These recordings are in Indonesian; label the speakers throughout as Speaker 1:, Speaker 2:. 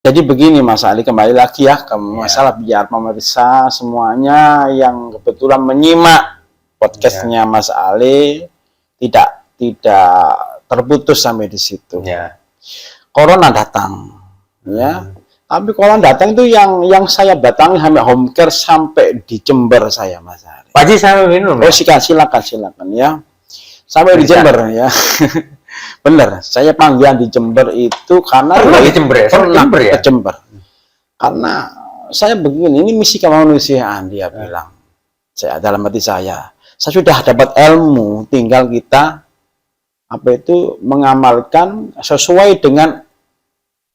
Speaker 1: Jadi begini Mas Ali, kembali lagi ya ke masalah biar pemirsa semuanya yang kebetulan menyimak podcastnya Mas Ali tidak terputus sampai di situ. Corona datang, ya. Tapi corona datang itu yang saya datangi sampai home care sampai di Jember saya Mas Ali.
Speaker 2: Pak Haji saya minum.
Speaker 1: Oh silakan ya. Sampai di Jember ya. Bener, saya panggilan di Jember itu karena
Speaker 2: di Jember ya?
Speaker 1: Ke Jember. Karena saya begini, ini misi kemanusiaan dia bilang. Saya dalam hati saya sudah dapat ilmu, tinggal kita mengamalkan sesuai dengan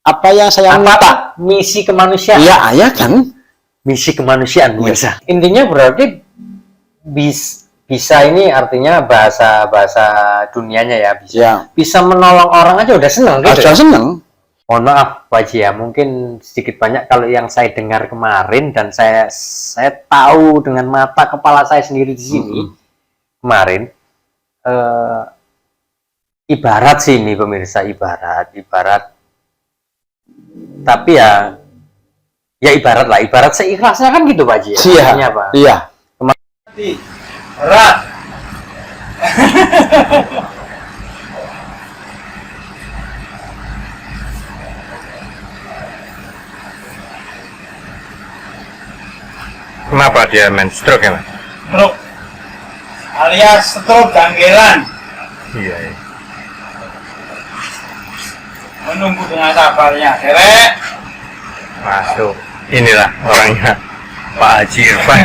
Speaker 1: apa yang saya minta.
Speaker 2: Misi kemanusiaan.
Speaker 1: Iya kan?
Speaker 2: Misi kemanusiaan biasa. Intinya berarti bisa ini artinya bahasa dunianya ya, bisa menolong orang aja udah seneng gitu.
Speaker 1: Udah seneng.
Speaker 2: Mohon maaf Pak Haji ya, mungkin sedikit banyak kalau yang saya dengar kemarin dan saya tahu dengan mata kepala saya sendiri di sini kemarin, ibarat sih ini pemirsa, ibarat tapi ya ibarat seikhlasnya kan gitu Pak Haji ya.
Speaker 1: Iya, Pak. Iya.
Speaker 3: Berat.
Speaker 4: Kenapa dia main stroke ya, Mas?
Speaker 3: Stroke alias stroke ganggelan.
Speaker 4: Iya.
Speaker 3: Menunggu dengan sabarnya, Derek.
Speaker 4: Masuk. Inilah orangnya, Pak Haji Irfan.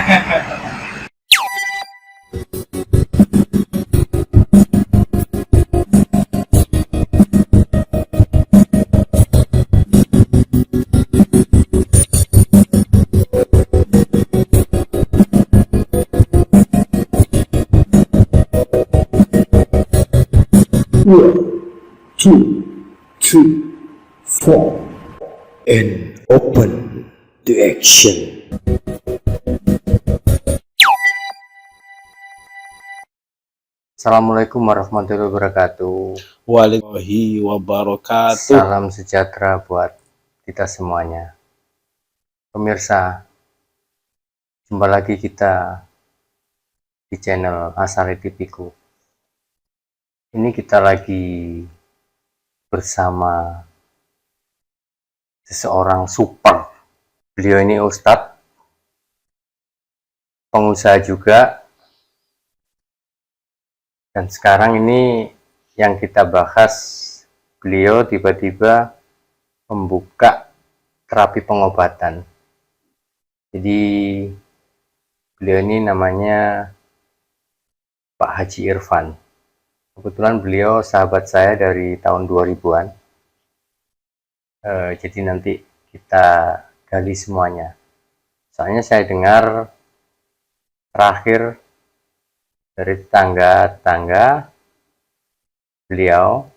Speaker 5: One, two, three, four, and open the action.
Speaker 2: Assalamualaikum warahmatullahi wabarakatuh.
Speaker 1: Waalaikumsalam wabarakatuh.
Speaker 2: Salam sejahtera buat kita semuanya. Pemirsa, jumpa lagi kita di channel Asari TV-ku. Ini kita lagi bersama seseorang super. Beliau ini ustadz, pengusaha juga, dan sekarang ini yang kita bahas, beliau tiba-tiba membuka terapi pengobatan. Jadi beliau ini namanya Pak Haji Irfan. Kebetulan beliau sahabat saya dari tahun 2000-an. Jadi nanti kita gali semuanya. Soalnya saya dengar terakhir dari tetangga beliau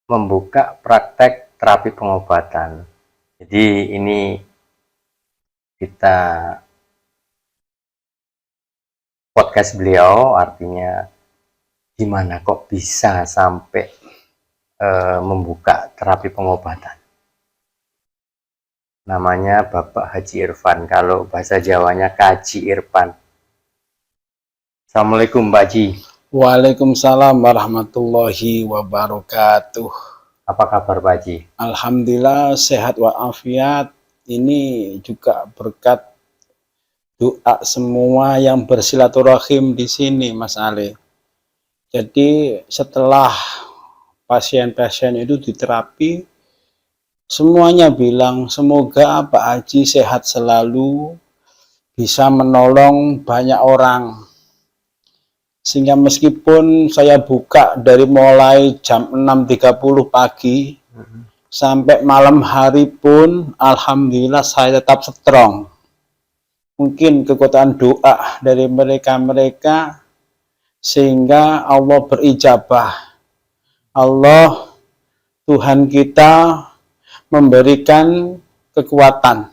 Speaker 2: membuka praktek terapi pengobatan. Jadi ini kita podcast beliau, artinya gimana kok bisa sampai membuka terapi pengobatan. Namanya Bapak Haji Irfan, kalau bahasa Jawanya Kaji Irfan. Assalamualaikum Pak Haji.
Speaker 1: Waalaikumsalam warahmatullahi wabarakatuh.
Speaker 2: Apa kabar Pak Haji?
Speaker 1: Alhamdulillah sehat walafiat. Ini juga berkat doa semua yang bersilaturahim di sini Mas Ali. Jadi setelah pasien-pasien itu diterapi, semuanya bilang semoga Pak Haji sehat selalu, bisa menolong banyak orang. Sehingga meskipun saya buka dari mulai jam 6.30 pagi sampai malam hari pun, alhamdulillah saya tetap strong. Mungkin kekuatan doa dari mereka-mereka sehingga Allah berijabah. Allah Tuhan kita memberikan kekuatan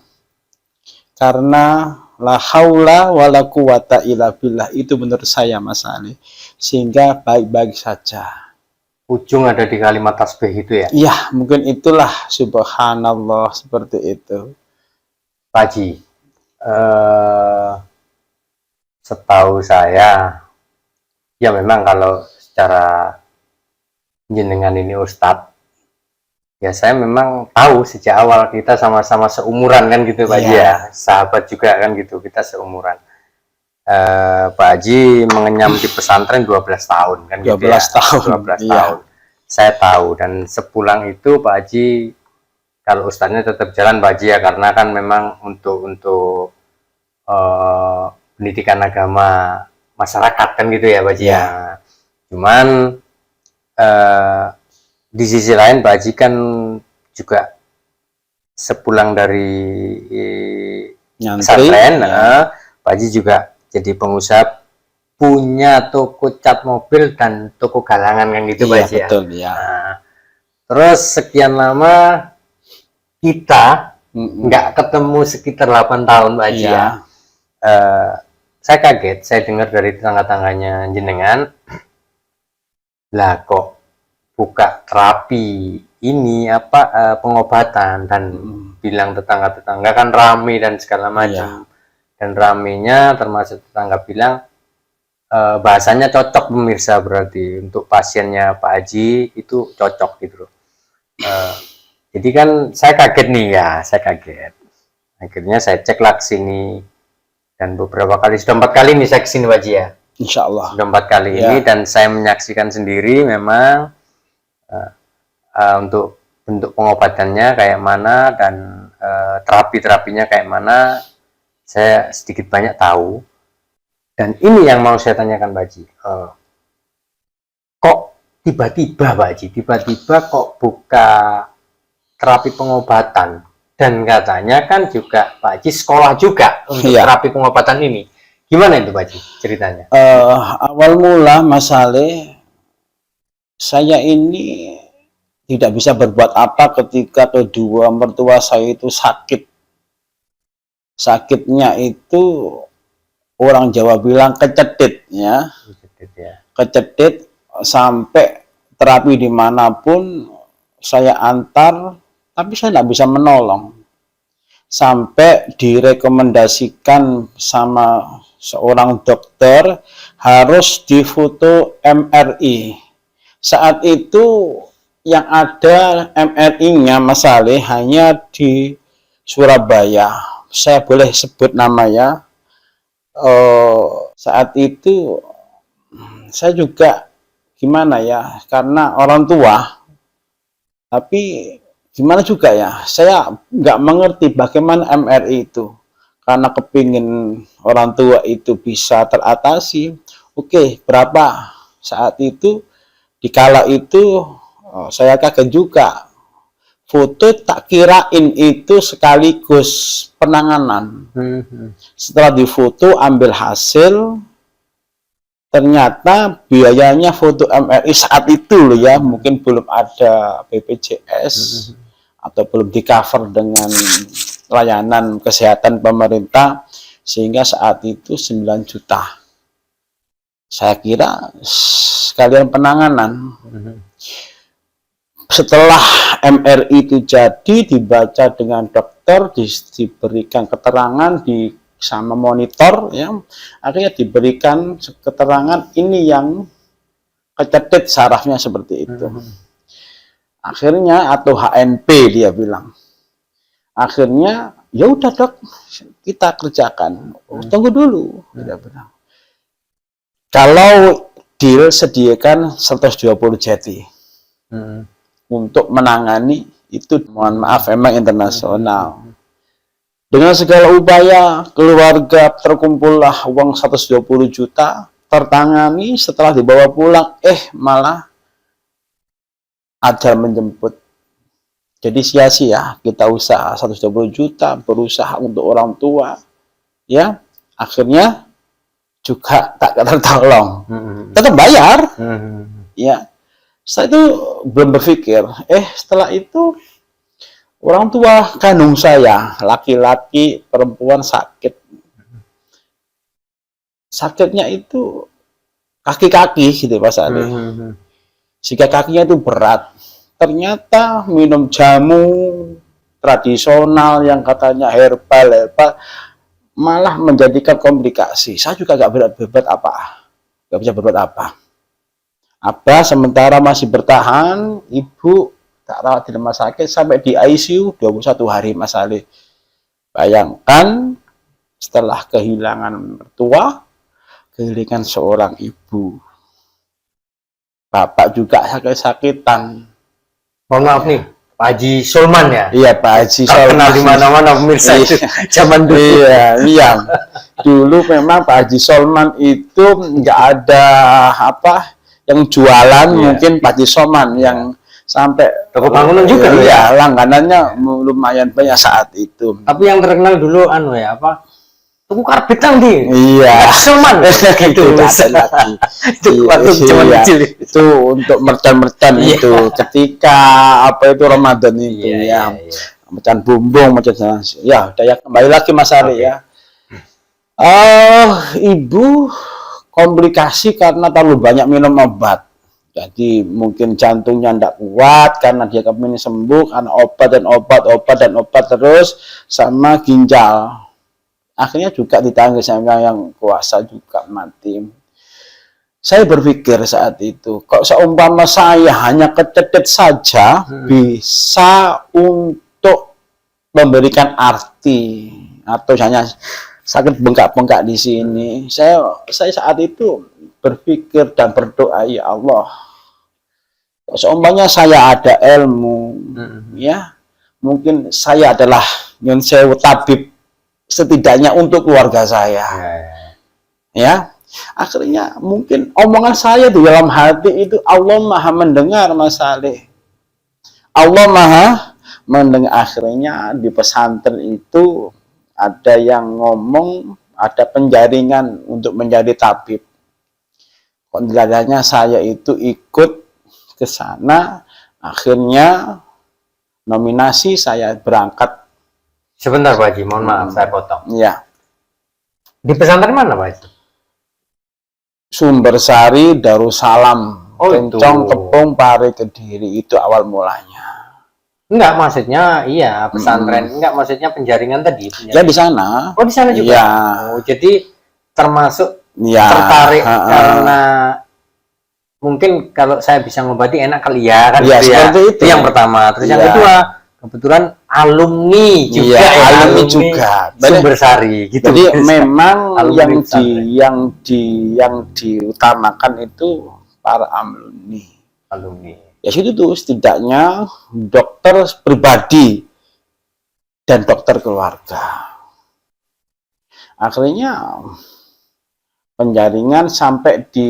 Speaker 1: karena la haula wala quwata illa billah, itu menurut saya Mas Ali, sehingga baik-baik saja.
Speaker 2: ujung ada di kalimat tasbih itu ya,
Speaker 1: Iya, mungkin itulah subhanallah seperti itu.
Speaker 2: Pak Haji. Setahu saya, ya memang kalau secara jenengan ini Ustadz, ya saya memang tahu sejak awal kita sama-sama seumuran kan gitu Pak Haji
Speaker 1: Iya.
Speaker 2: ya, sahabat juga kan gitu, kita seumuran. Pak Haji mengenyam di pesantren 12 tahun kan gitu
Speaker 1: 12
Speaker 2: ya.
Speaker 1: tahun,
Speaker 2: 12
Speaker 1: iya.
Speaker 2: tahun. Saya tahu, dan sepulang itu Pak Haji, kalau ustadznya tetap jalan Pak Haji ya, karena kan memang untuk pendidikan agama masyarakat kan gitu ya Pak Haji ya. Cuman di sisi lain Pak Haji kan juga sepulang dari
Speaker 1: Nyantri.
Speaker 2: pesantren,
Speaker 1: Ya.
Speaker 2: Pak Haji juga jadi pengusaha, punya toko cat mobil dan toko galangan kan gitu Pak
Speaker 1: Iya,
Speaker 2: Haji ya.
Speaker 1: betul ya.
Speaker 2: Nah, terus sekian lama kita
Speaker 1: Mm-mm.
Speaker 2: nggak ketemu sekitar 8 tahun Pak Haji
Speaker 1: Iya.
Speaker 2: ya. Saya kaget, saya dengar dari tetangga-tangganya jenengan, lah kok buka terapi ini apa pengobatan, dan bilang tetangga-tetangga kan rame dan segala macam. Dan ramenya termasuk tetangga bilang bahasanya cocok pemirsa, berarti untuk pasiennya Pak Haji itu cocok gitu loh. Jadi kan saya kaget nih ya, saya kaget. Akhirnya saya cek lah sini, dan beberapa kali, sudah 4 kali nih saya kesini Pak Haji ya.
Speaker 1: Insya Allah.
Speaker 2: Sudah 4 kali
Speaker 1: Ya.
Speaker 2: ini, dan saya menyaksikan sendiri memang untuk bentuk pengobatannya kayak mana, dan terapi-terapinya kayak mana, saya sedikit banyak tahu. Dan ini yang mau saya tanyakan Pak Haji, kok tiba-tiba Pak Haji, tiba-tiba kok buka terapi pengobatan, dan katanya kan juga Pak Haji sekolah juga untuk
Speaker 1: Iya.
Speaker 2: terapi pengobatan ini. Gimana itu Pak Haji ceritanya?
Speaker 1: Awal mula Mas Ale, saya ini tidak bisa berbuat apa ketika kedua mertua saya itu sakit. Sakitnya itu orang Jawa bilang kecedit ya. Kecedit, sampai terapi dimanapun saya antar, tapi saya tidak bisa menolong. Sampai direkomendasikan sama seorang dokter harus difoto MRI. Saat itu yang ada MRI-nya Mas Ale hanya di Surabaya. Saya boleh sebut namanya. Saat itu saya juga gimana ya, karena orang tua, tapi gimana juga ya, saya nggak mengerti bagaimana MRI itu, karena kepingin orang tua itu bisa teratasi. Oke, berapa saat itu, dikala itu saya kaget juga, foto tak kirain itu sekaligus penanganan. Setelah difoto, ambil hasil, ternyata biayanya foto MRI saat itu loh ya, mungkin belum ada BPJS atau belum di cover dengan layanan kesehatan pemerintah, sehingga saat itu 9 juta. Saya kira sekalian penanganan. Setelah MRI itu jadi, dibaca dengan dokter, diberikan keterangan di sama monitor ya, akhirnya diberikan keterangan ini yang kecedit sarafnya seperti itu. Akhirnya, atau HNP dia bilang. Akhirnya ya udah dok, kita kerjakan. Tunggu dulu, dia bilang. Kalau deal sediakan 120 jeti untuk menangani itu, mohon maaf memang internasional. Dengan segala upaya keluarga terkumpullah uang 120 juta, tertangani. Setelah dibawa pulang, malah ajal menjemput. Jadi sia-sia kita usaha 120 juta, berusaha untuk orang tua, ya akhirnya juga tak tertolong. Tetap bayar, ya. Saya itu belum berpikir, setelah itu orang tua kandung saya, laki-laki, perempuan sakit. Sakitnya itu kaki-kaki gitu Pak Ali. sehingga kakinya itu berat. Ternyata minum jamu tradisional yang katanya herbal malah menjadikan komplikasi. Saya juga nggak berbuat apa, nggak bisa berbuat apa. Sementara masih bertahan, ibu tak rawat di rumah sakit sampai di ICU 21 hari Mas Ali. Bayangkan setelah kehilangan mertua, kehilangan seorang ibu. Bapak juga sakit-sakitan.
Speaker 2: Mohon maaf nih, Pak Haji Sulman ya?
Speaker 1: Iya, Pak Haji
Speaker 2: Kenal
Speaker 1: Sulman.
Speaker 2: di mana-mana pemirsa itu zaman dulu.
Speaker 1: Iya. Dulu memang Pak Haji Sulman itu nggak ada yang jualan, mungkin Pak Haji Sulman yang sampai
Speaker 2: toko bangunan juga loh ya?
Speaker 1: Langganannya lumayan banyak saat itu.
Speaker 2: Tapi yang terkenal dulu tuku karbitan di.
Speaker 1: Iya.
Speaker 2: Sulman gitu.
Speaker 1: Tidak ada lagi.
Speaker 2: Itu waktu zaman kecil.
Speaker 1: Itu untuk mercon-mercon itu ketika Ramadan itu ya. Mercon bumbung, mercon ya. Udah kembali lagi Mas Ari ya. Ibu komplikasi karena terlalu banyak minum obat. Jadi mungkin jantungnya tidak kuat karena dia kepingin sembuh karena obat terus sama ginjal. Akhirnya juga ditanggung sama yang kuasa juga mati. Saya berpikir saat itu, kok seumpama saya hanya kecedet saja bisa untuk memberikan arti atau hanya sakit bengkak-bengkak di sini. Saya saat itu berpikir dan berdoa, ya Allah, seumpamanya saya ada ilmu, ya mungkin saya adalah nyun sewu tabib setidaknya untuk keluarga saya, ya. Akhirnya mungkin omongan saya di dalam hati itu Allah Maha mendengar Mas Saleh. Allah Maha mendengar. Akhirnya di pesantren itu ada yang ngomong ada penjaringan untuk menjadi tabib. Kondilannya saya itu ikut ke sana, akhirnya nominasi saya berangkat.
Speaker 2: Sebentar Pak Haji, mohon maaf saya potong.
Speaker 1: Ya.
Speaker 2: Di pesantren mana Pak Haji?
Speaker 1: Sumbersari, Darussalam, Kencong,
Speaker 2: itu.
Speaker 1: Kepung, Pare, Kediri, itu awal mulanya.
Speaker 2: Enggak, maksudnya pesantren. Enggak, maksudnya penjaringan tadi.
Speaker 1: Ya di sana.
Speaker 2: Oh, di sana juga.
Speaker 1: Ya.
Speaker 2: Oh, jadi termasuk
Speaker 1: Ya.
Speaker 2: tertarik karena mungkin kalau saya bisa ngobati enak kali ya kan.
Speaker 1: Ya, seperti itu.
Speaker 2: Itu yang pertama. Terus yang kedua, kebetulan alumni juga,
Speaker 1: alumni juga
Speaker 2: Sumbersari gitu.
Speaker 1: Jadi memang
Speaker 2: alumni
Speaker 1: yang diutamakan itu para alumni. Ya situ tuh setidaknya dokter pribadi dan dokter keluarga. Akhirnya penjaringan sampai di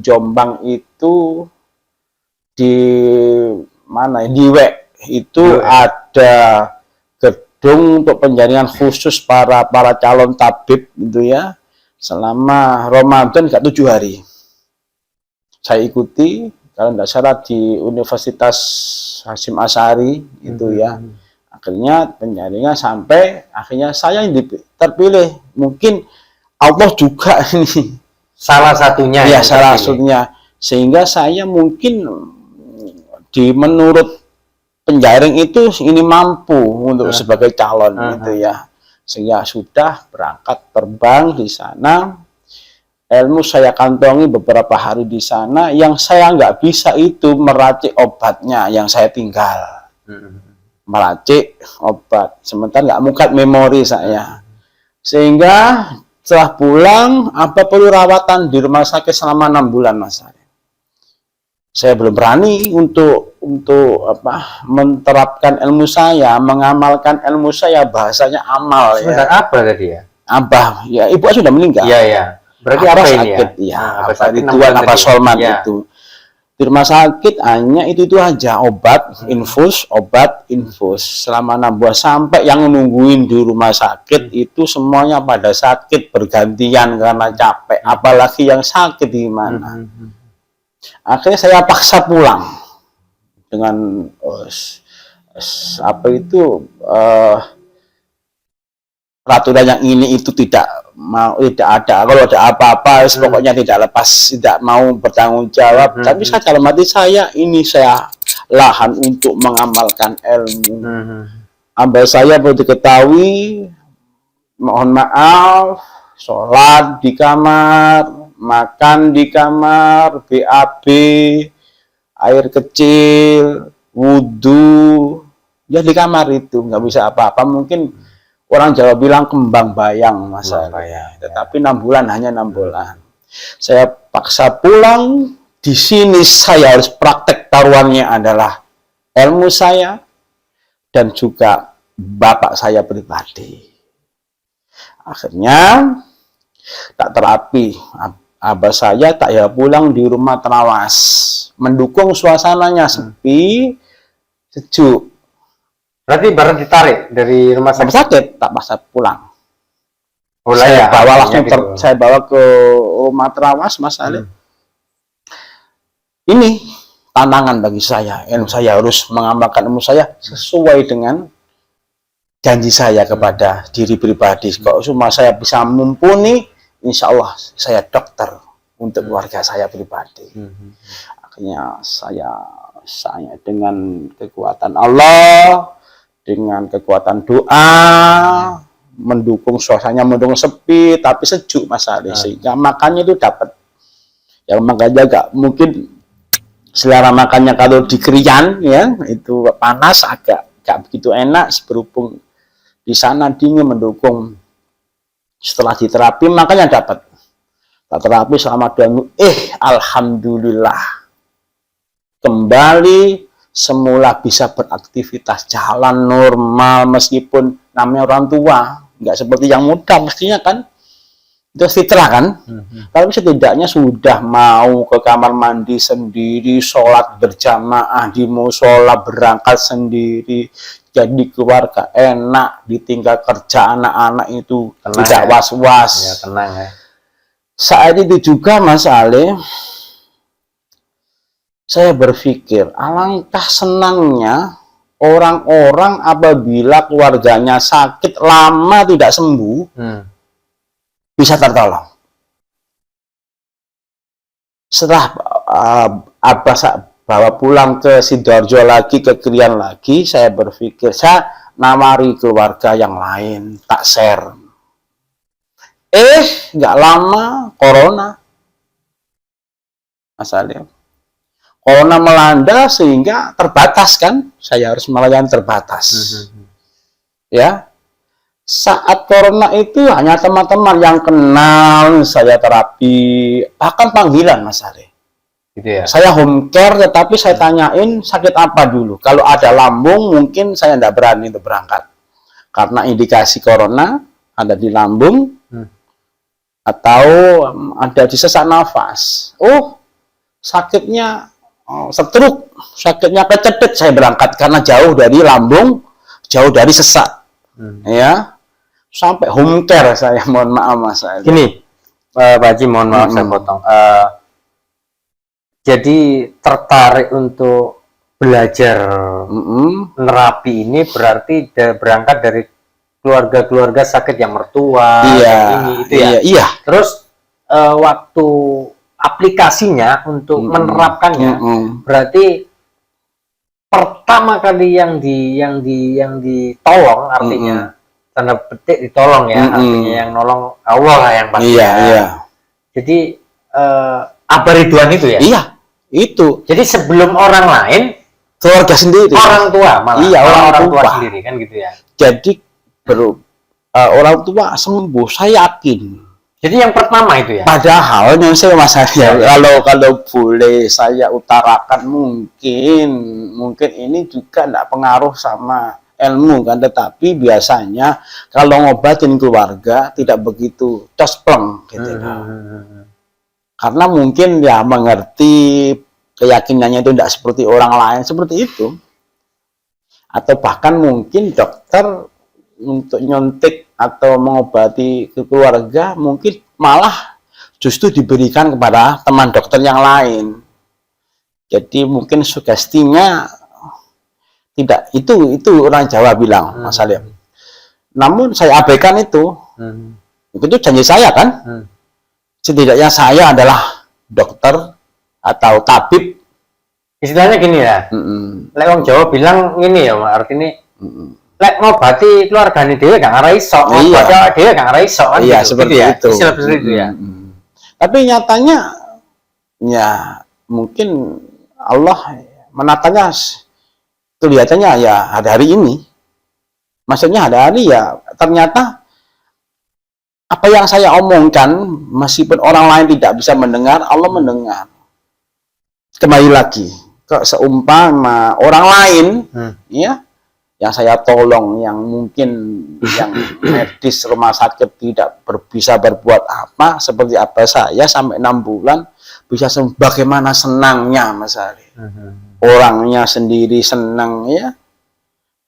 Speaker 1: Jombang itu di mana? Di WEK itu ada gedung untuk penjaringan khusus para calon tabib gitu ya. Selama Ramadan 7 hari. Saya ikuti kalau tidak salah di Universitas Hasyim Asy'ari itu ya. Akhirnya penjaringan sampai akhirnya saya yang terpilih. Mungkin Allah juga ini
Speaker 2: salah satunya
Speaker 1: ya, salah satunya, sehingga saya mungkin menurut penjaring itu ini mampu untuk sebagai calon gitu ya, sehingga sudah berangkat terbang di sana. Ilmu saya kantongi beberapa hari di sana. Yang saya nggak bisa itu meracik obatnya, yang saya tinggal meracik obat, sementara nggak mukat memori saya, sehingga setelah pulang perlu rawatan di rumah sakit selama 6 bulan Mas. Saya belum berani untuk menerapkan ilmu saya, mengamalkan ilmu saya, bahasanya amal.
Speaker 2: Sebentar, ya. Apa tadi ya?
Speaker 1: Abah, ya ibu sudah meninggal.
Speaker 2: Iya. Berarti apa ini
Speaker 1: sakit,
Speaker 2: ya?
Speaker 1: Rituan Sulman itu. Di rumah sakit hanya itu aja, obat infus selama 6 bulan, sampai yang nungguin di rumah sakit itu semuanya pada sakit bergantian karena capek, apalagi yang sakit di mana. Akhirnya saya paksa pulang dengan peraturan yang ini itu tidak mau tidak ada, kalau ada apa-apa pokoknya tidak lepas, tidak mau bertanggung jawab. Tapi saya dalam hati saya ini saya lahan untuk mengamalkan ilmu. Hamba saya perlu diketahui, mohon maaf, sholat di kamar, makan di kamar, BAB, air kecil, wudhu, ya di kamar itu nggak bisa apa-apa. Mungkin orang Jawa bilang kembang bayang Mas Ali. Tetapi 6 bulan hanya 6 bulan. Saya paksa pulang, di sini saya harus praktek, taruhannya adalah ilmu saya dan juga bapak saya pribadi. Akhirnya tak terapi, abah saya tak ya pulang di rumah terawas, mendukung suasananya sepi, sejuk.
Speaker 2: Berarti bareng ditarik dari rumah sakit?
Speaker 1: Sakit, tak paksa pulang.
Speaker 2: Saya
Speaker 1: bawa langsung
Speaker 2: gitu.
Speaker 1: saya bawa ke rumah terawas Mas Ali. Ini tantangan bagi saya. Ilmu saya harus mengamalkan ilmu saya sesuai dengan janji saya kepada diri pribadi. Kalau cuma saya bisa mumpuni, insya Allah saya dokter untuk keluarga saya pribadi. Akhirnya saya dengan kekuatan Allah, dengan kekuatan doa, mendukung suasananya, mendukung sepi tapi sejuk Mas Ali, sehingga makannya itu dapat. Ya makanya agak mungkin selera makannya kalau di Krian ya itu panas, agak begitu enak, berhubung di sana dingin, mendukung. Setelah diterapi makanya dapat. Terapi selama 2 minggu, alhamdulillah kembali semula bisa beraktivitas, jalan normal, meskipun namanya orang tua, nggak seperti yang muda mestinya kan, itu fitrah kan. Tapi setidaknya sudah mau ke kamar mandi sendiri, sholat berjamaah di musola, berangkat sendiri, jadi keluarga enak, ditinggal kerja anak-anak itu tenang, tidak was-was.
Speaker 2: Ya, tenang ya.
Speaker 1: Saat itu juga Mas Ali, saya berpikir alangkah senangnya orang-orang apabila keluarganya sakit lama tidak sembuh, bisa tertolong. Setelah Abah bawa pulang ke Sidoarjo lagi, ke Krian lagi, saya berpikir saya nawari keluarga yang lain, tak share. Nggak lama corona, Mas Ali. Corona melanda sehingga terbatas kan, saya harus melayani terbatas. Ya, saat corona itu hanya teman-teman yang kenal saya terapi, bahkan panggilan Mas Ali.
Speaker 2: Gitu ya.
Speaker 1: Saya home care, tetapi saya tanyain sakit apa dulu. Kalau ada lambung mungkin saya tidak berani untuk berangkat karena indikasi corona ada di lambung atau ada di sesak nafas. Sakitnya stroke, sakitnya kecedet, saya berangkat karena jauh dari lambung, jauh dari sesak. Ya, sampai home care saya, mohon maaf Mas.
Speaker 2: Gini, Pak Haji, mohon maaf saya potong. Jadi tertarik untuk belajar nerapi ini berarti berangkat dari keluarga-keluarga sakit yang mertua, ini itu ya. Iya. Terus waktu aplikasinya untuk menerapkannya, berarti pertama kali yang ditolong, artinya tanda petik ditolong ya, artinya yang nolong Allah lah yang pasti. Iya. Jadi Abah Ridwan itu ya? Iya, itu. Jadi sebelum orang lain, keluarga sendiri, orang tua malah. Iya, orang tua sendiri kan gitu ya. Jadi orang tua sembuh, saya yakin. Jadi yang pertama itu ya. Padahal yang saya kalau boleh saya utarakan, mungkin ini juga tidak pengaruh sama ilmu kan, tetapi biasanya kalau ngobatin keluarga tidak begitu cospleng gitu. Karena mungkin ya mengerti keyakinannya itu tidak seperti orang lain seperti itu. Atau bahkan mungkin dokter untuk nyuntik atau mengobati ke keluarga mungkin malah justru diberikan kepada teman dokter yang lain. Jadi mungkin sugestinya tidak, itu orang Jawa bilang Mas Alim. Namun saya abaikan itu.
Speaker 1: Itu janji saya kan. Setidaknya saya adalah dokter atau tabib.
Speaker 2: Istilahnya gini ya. Lek wong Jawa bilang ngene ya, artinya lek ngobati keluargane dhewe gak ngarai iso, ngobati dhewe gak ngarai iso kan.
Speaker 1: Iya,
Speaker 2: gitu.
Speaker 1: seperti
Speaker 2: gitu ya.
Speaker 1: itu.
Speaker 2: Istilah seperti itu ya.
Speaker 1: Tapi nyatanya ya mungkin Allah menatanya kelihatannya ya hari ini. Maksudnya hari ya ternyata apa yang saya omongkan meskipun orang lain tidak bisa mendengar, Allah mendengar. Kembali lagi ke seumpama orang lain ya yang saya tolong, yang mungkin yang medis rumah sakit tidak bisa berbuat apa, seperti apa saya sampai 6 bulan bisa bagaimana senangnya Mas Ali. Orangnya sendiri senang ya.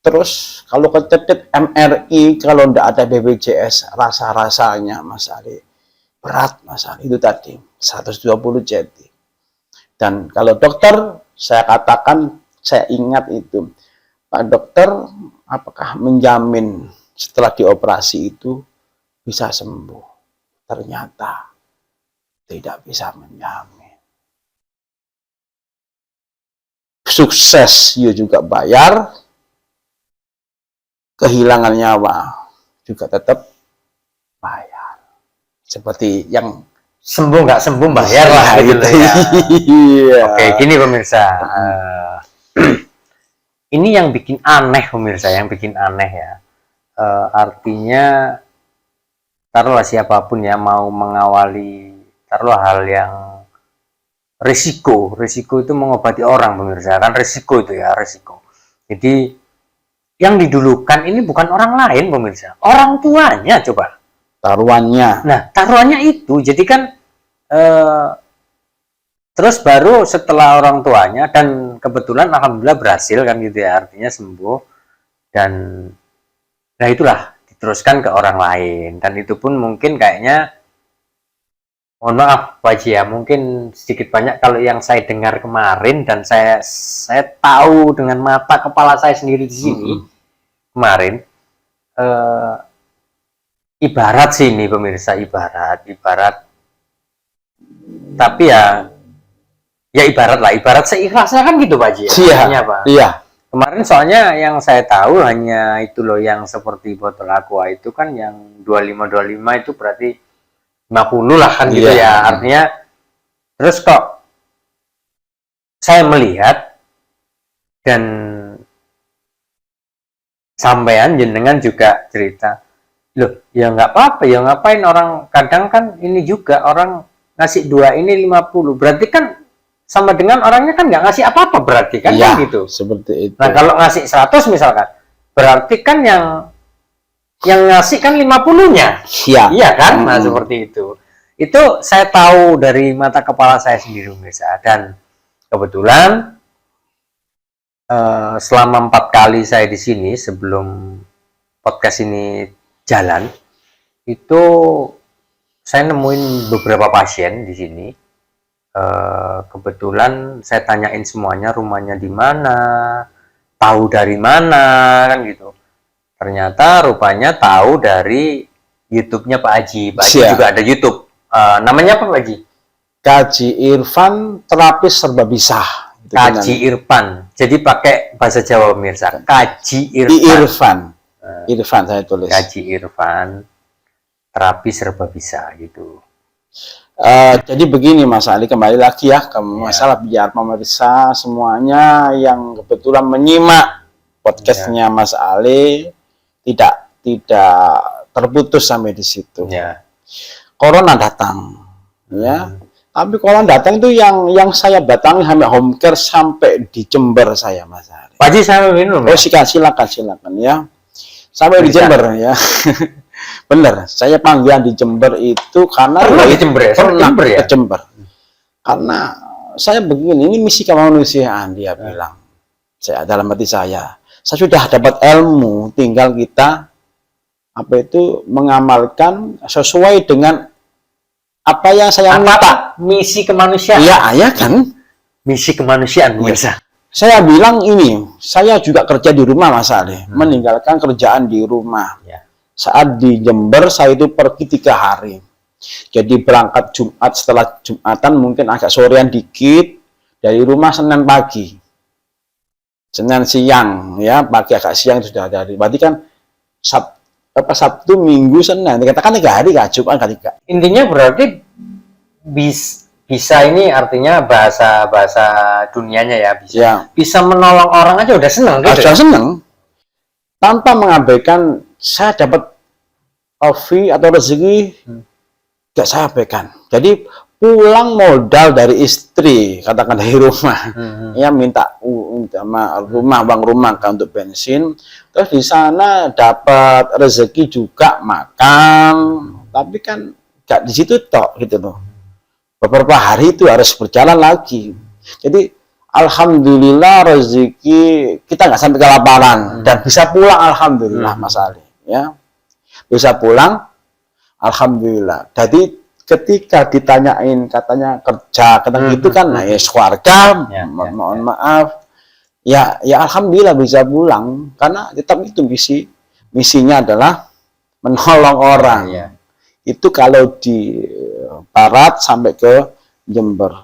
Speaker 1: Terus kalau ketetet MRI, kalau tidak ada BPJS, rasa-rasanya Mas Ali berat Mas Ali, itu tadi 120 cm. Dan kalau dokter, saya katakan, saya ingat itu, Pak Dokter, apakah menjamin setelah dioperasi itu bisa sembuh? Ternyata tidak bisa menjamin. Sukses you juga bayar, kehilangan nyawa juga tetap bayar. Seperti yang
Speaker 2: Sembuh nggak sembuh bayar lah gitu ya. Oke, gini pemirsa. Ini yang bikin aneh pemirsa, yang bikin aneh ya. Artinya taruhlah siapapun ya mau mengawali taruhlah hal yang risiko itu mengobati orang pemirsa, kan risiko itu ya, risiko. Jadi yang didulukan ini bukan orang lain pemirsa, orang tuanya coba.
Speaker 1: Taruhannya.
Speaker 2: Nah, taruhannya itu, jadi kan terus baru setelah orang tuanya, dan kebetulan alhamdulillah berhasil kan gitu ya, artinya sembuh, dan nah itulah diteruskan ke orang lain, dan itu pun mungkin kayaknya, mohon maaf Pak Haji ya, mungkin sedikit banyak kalau yang saya dengar kemarin dan saya tahu dengan mata kepala saya sendiri di sini kemarin, ibarat sini pemirsa, ibarat tapi ya ibarat lah, ibarat seikhlasnya kan gitu Pak Haji ya.
Speaker 1: Iya,
Speaker 2: Pak.
Speaker 1: Iya.
Speaker 2: Kemarin soalnya yang saya tahu hanya itu loh, yang seperti botol aqua itu kan yang 25 itu berarti 50 lah kan gitu ya. Artinya terus kok saya melihat dan sampean jenengan juga cerita, loh ya nggak apa-apa ya, ngapain orang, kadang kan ini juga orang ngasih 2 ini 50, berarti kan sama dengan orangnya kan nggak ngasih apa-apa berarti kan,
Speaker 1: ya,
Speaker 2: kan gitu.
Speaker 1: Seperti itu.
Speaker 2: Nah kalau ngasih 100 misalkan, berarti kan yang ngasih kan 50-nya. Iya kan? Nah seperti itu. Itu saya tahu dari mata kepala saya sendiri pemirsa, dan kebetulan selama 4 kali saya di sini sebelum podcast ini jalan, itu saya nemuin beberapa pasien di sini. Kebetulan saya tanyain semuanya rumahnya di mana, tahu dari mana kan gitu. Ternyata rupanya tahu dari YouTube-nya Pak Haji. Pak Haji juga ada YouTube. Namanya apa Pak Haji?
Speaker 1: Kaji Irfan, terapis serba bisa.
Speaker 2: Kaji Irfan. Jadi pakai bahasa Jawa pemirsa. Kaji Irfan.
Speaker 1: Irfan. Irfan saya tulis.
Speaker 2: Kaji Irfan, terapi serba bisa gitu.
Speaker 1: Jadi begini Mas Ali, kembali lagi ya ke masalah biar pemirsa semuanya yang kebetulan menyimak podcastnya Mas Ali tidak terputus sampai di situ. Corona datang, ya. Tapi corona datang itu yang saya datangi sampai home care sampai di Jember saya Mas Ali.
Speaker 2: Pak Haji saya minum.
Speaker 1: Oh silakan ya. Sampai di Jember ya. Bener, saya panggilan di Jember itu karena
Speaker 2: pernah di Jember ya?
Speaker 1: Ke Jember. Karena saya begini, ini misi kemanusiaan dia bilang. Saya dalam hati saya sudah dapat ilmu, tinggal kita mengamalkan sesuai dengan apa yang saya minta.
Speaker 2: Misi kemanusiaan.
Speaker 1: Iya kan?
Speaker 2: Misi kemanusiaan pemirsa.
Speaker 1: Saya bilang ini, saya juga kerja di rumah Mas Ali, meninggalkan kerjaan di rumah. Saat di Jember saya itu pergi 3 hari. Jadi berangkat Jumat, setelah Jumatan mungkin agak sorean dikit, dari rumah Senin pagi. Senin siang, ya pagi agak siang sudah dari. Berarti kan Sabtu, Minggu, Senin. Dikatakan 3 hari, gak Jumat, gak 3.
Speaker 2: Intinya berarti bisa ini artinya bahasa dunianya ya, bisa.
Speaker 1: Ya.
Speaker 2: Bisa menolong orang aja udah seneng gitu.
Speaker 1: Sudah seneng. Tanpa mengabaikan saya dapat fee atau rezeki, gak saya abaikan. Jadi pulang modal dari istri, katakan dari rumah, ya minta bang rumah kan untuk bensin. Terus di sana dapat rezeki juga makan, tapi kan gak di situ tok gitu loh. Beberapa hari itu harus berjalan lagi. Jadi alhamdulillah rezeki kita nggak sampai kelaparan dan bisa pulang alhamdulillah Mas Ali, ya bisa pulang alhamdulillah. Jadi ketika ditanyain katanya kerja gitu kan, nah ya keluarga, mohon maaf, ya alhamdulillah bisa pulang karena tetap itu misinya adalah menolong orang. Itu kalau di barat sampai ke Jember.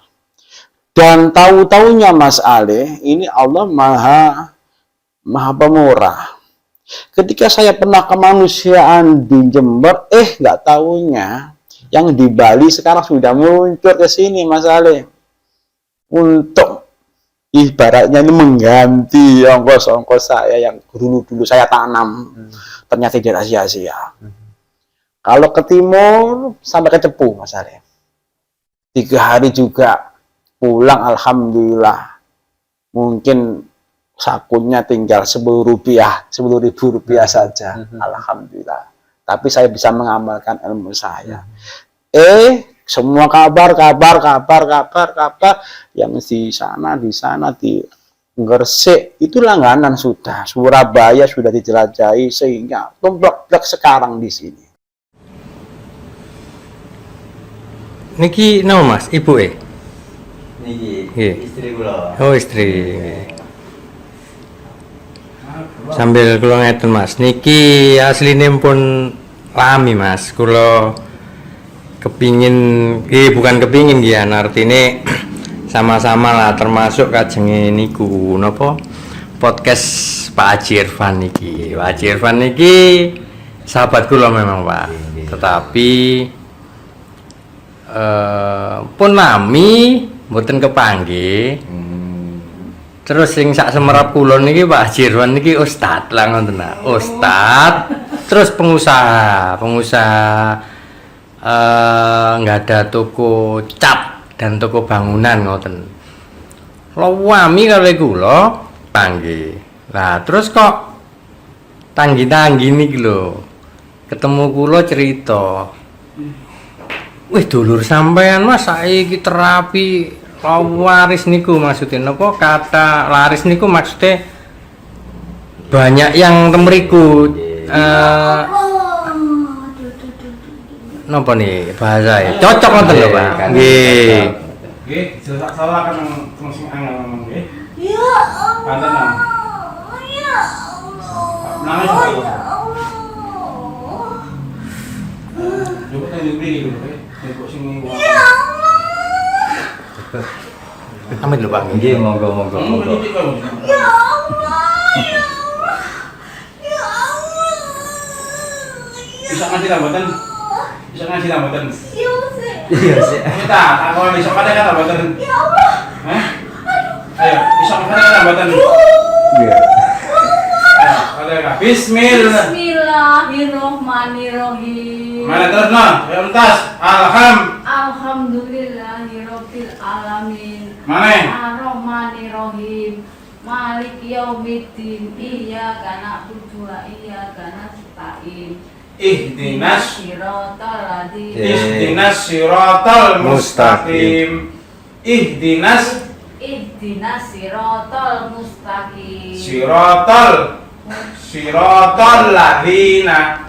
Speaker 1: Dan tahu-taunya Mas Ali, ini Allah maha pemurah. Ketika saya pernah kemanusiaan di Jember, nggak tahunya yang di Bali sekarang sudah muncul ke sini Mas Ali. Untuk ibaratnya ini mengganti ongkos-ongkos saya yang dulu saya tanam. Ternyata tidak sia-sia. Kalau ke timur sampai ke Cepu Mas Ali. 3 hari juga pulang alhamdulillah. Mungkin sakunya tinggal 10.000 rupiah saja. Alhamdulillah. Tapi saya bisa mengamalkan ilmu saya. Semua kabar yang di sana di Gresik itu langganan sudah. Surabaya sudah dijelajahi sehingga tumplek sekarang di sini.
Speaker 2: Niki nama Mas, ibu
Speaker 6: Niki istri kula.
Speaker 2: Oh istri. Sambil kula ngeten Mas, niki asline pun lami Mas. Kula kepingin, bukan kepingin ya, artine sama-sama lah termasuk kajenge niku napa podcast Pak Haji Irfan niki. Pak Haji Irfan niki sahabat kula memang Pak. Tetapi pun nami mboten kepanggih. Terus sing sak semerap kula niki Pak Haji Irfan niki ustad lah ngoten. Ustad, terus pengusaha nggak ada toko cat dan toko bangunan ngoten. Wami kali kula panggih. Lah terus kok tanggi-tanggi niki lho. Ketemu kula cerita. Wih dulur sampean Mas saiki terapi laris niku maksudnya napa kata laris niku maksudnya banyak yang temeriku napa nih bahasa cocok ngoten lho Pak. Nggih.
Speaker 3: Nggih, salah kan sing angel ngomong nggih.
Speaker 7: Ya Allah. Ya Allah.
Speaker 3: Nangis
Speaker 7: Ya
Speaker 3: kok.
Speaker 7: Allah.
Speaker 3: Coba tanya beli dulu ya. Kok sing
Speaker 7: Ya Allah.
Speaker 2: Amit lho Pak.
Speaker 6: Nggih, monggo.
Speaker 7: Ya Allah. Ya Allah. Ya Allah.
Speaker 3: Bisa ngasih tambatan? Bisa ngasih tambatan?
Speaker 7: Iya sih.
Speaker 3: Kita, kalau besok ada kan tambatan?
Speaker 7: Ya Allah.
Speaker 3: Hah? Ayo, bisa ada kan tambatan?
Speaker 6: Iya.
Speaker 3: Ayo, ada. Bismillah.
Speaker 7: Bismillahirrahmanirrahim.
Speaker 3: Mana terus no? Ayo entas.
Speaker 7: Alhamdulillahirabbil alamin.
Speaker 3: Mana?
Speaker 7: Ar-Rahmanirrahim. Maliki yaumiddin. Iyyaka na'budu wa iyyaka nasta'in.
Speaker 3: Ihdinas
Speaker 7: Ihdinas
Speaker 3: siratal mustaqim. Ihdinas
Speaker 7: siratal mustaqim.
Speaker 3: Siratal ladzina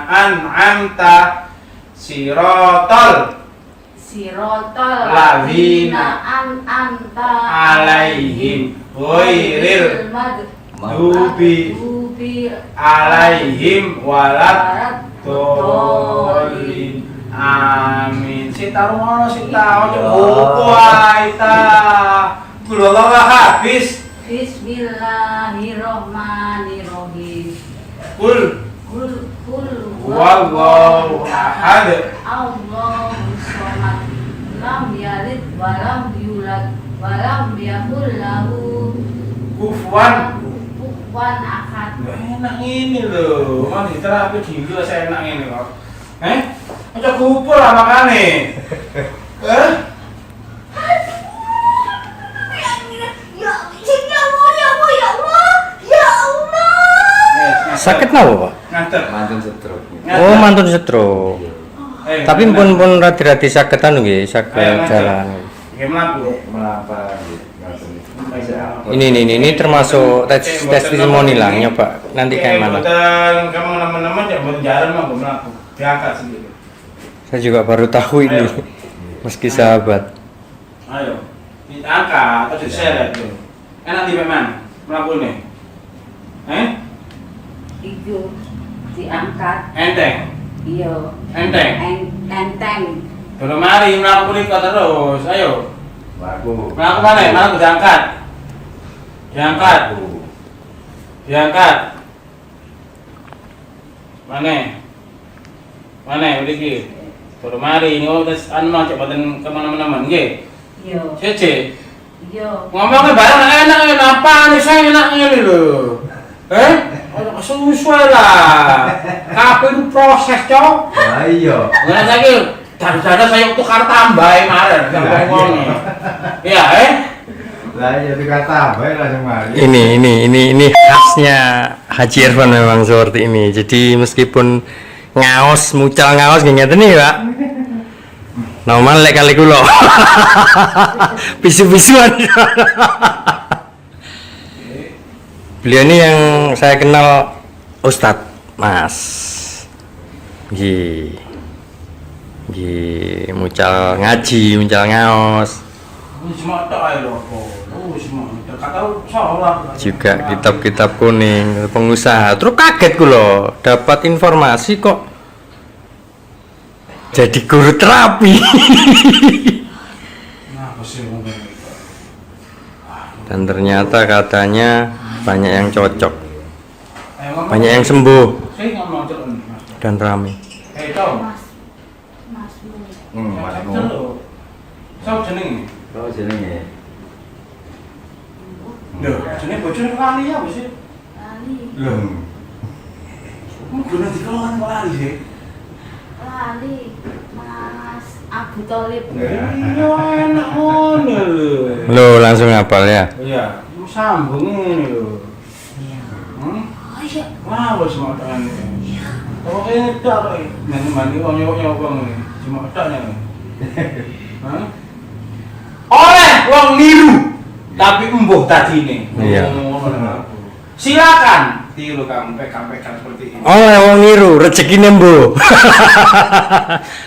Speaker 3: an'amta ladzina
Speaker 7: an'amta
Speaker 3: alaihim ghairil Dubi alaihim walat dolin. Amin. Sita rumono sita ojo buku aita. Kulo habis.
Speaker 7: Bismillahirrohmanirrohim.
Speaker 3: Kul
Speaker 7: Wallahu
Speaker 3: ahad.
Speaker 7: Allahus somad. Lam yalid walam yulad walam yakul lahu
Speaker 3: Kufuwan.
Speaker 7: ahad.
Speaker 3: Enak ini loh. Mana terapi gila saya enak ini kok. Ojo kumpul lah makane.
Speaker 2: Sakit napa, Pak?
Speaker 3: Nganter.
Speaker 6: Mantun setruk.
Speaker 2: Oh, mantun stroke. Tapi pun radi-radi saged anu nggih, saged jalan.
Speaker 3: Gimana Bu?
Speaker 6: Melapa
Speaker 2: Ini termasuk tes testimoni lah nyoba. Nanti kayak mana?
Speaker 3: Kamu teman-teman ya mau jalan mah belum melaku. Diangkat sendiri.
Speaker 2: Saya juga baru tahu ini. Meski sahabat.
Speaker 3: Ayo. Diangkat atau diseret tuh. Enak di mana? Melaku nih.
Speaker 7: Itu diangkat.
Speaker 3: Enteng.
Speaker 7: Iya.
Speaker 3: Enteng.
Speaker 7: Enteng.
Speaker 3: Belum mari melaku nikah terus. Ayo.
Speaker 6: Melaku.
Speaker 3: Melaku mana? Melaku diangkat. Diangkat. Diangkat. Mana? Iki. Belum mari ini tes anu coba dan kemana-mana nggih.
Speaker 7: Iya.
Speaker 3: Cece.
Speaker 7: Iya.
Speaker 3: Ngomongnya barang enak apa nih saya enak ini loh. Sesuai lah. Kabeh itu proses, Cok.
Speaker 6: Ayo.
Speaker 3: Nggak lagi. Dada saya tukar tambah kemarin sampai ngomong. Iya,
Speaker 6: Lah ya dikata bae langsung mari.
Speaker 2: Ini khasnya Haji Irfan memang seperti ini. Jadi meskipun mucal ngaos ngeten nih, Pak. Normal lek kali kula. Bisu-bisuan. Beliau ini yang saya kenal Ustadz Mas. Mucal ngaji, mucal ngaos. Juga kitab-kitab kuning, pengusaha. Terus kaget kula dapat informasi kok jadi guru terapi. Dan ternyata katanya banyak yang cocok, banyak yang sembuh dan rame.
Speaker 3: Masmu. Siapa jenenge?
Speaker 6: Kau jenenge.
Speaker 3: Loh, jenenge bojone lali ya wis.
Speaker 7: Lali.
Speaker 3: Loh. Mungkin dikelola lali sih.
Speaker 7: Lali. Mas Abu Thalib.
Speaker 3: Iya enak ngono lho.
Speaker 2: Lo langsung hafal ya?
Speaker 3: Iya, sambung ini lho.
Speaker 7: Oh iya.
Speaker 3: Wah, wis motokan. Oh, ini tok iki. Mandi wong nyok-nyok ngene. Cuma tok nek. Oleh wong niru tapi embuh tadine.
Speaker 2: Iya.
Speaker 3: Silakan tiru kamu pekan-pekan seperti ini.
Speaker 2: Oh, wong niru rezekine mbo.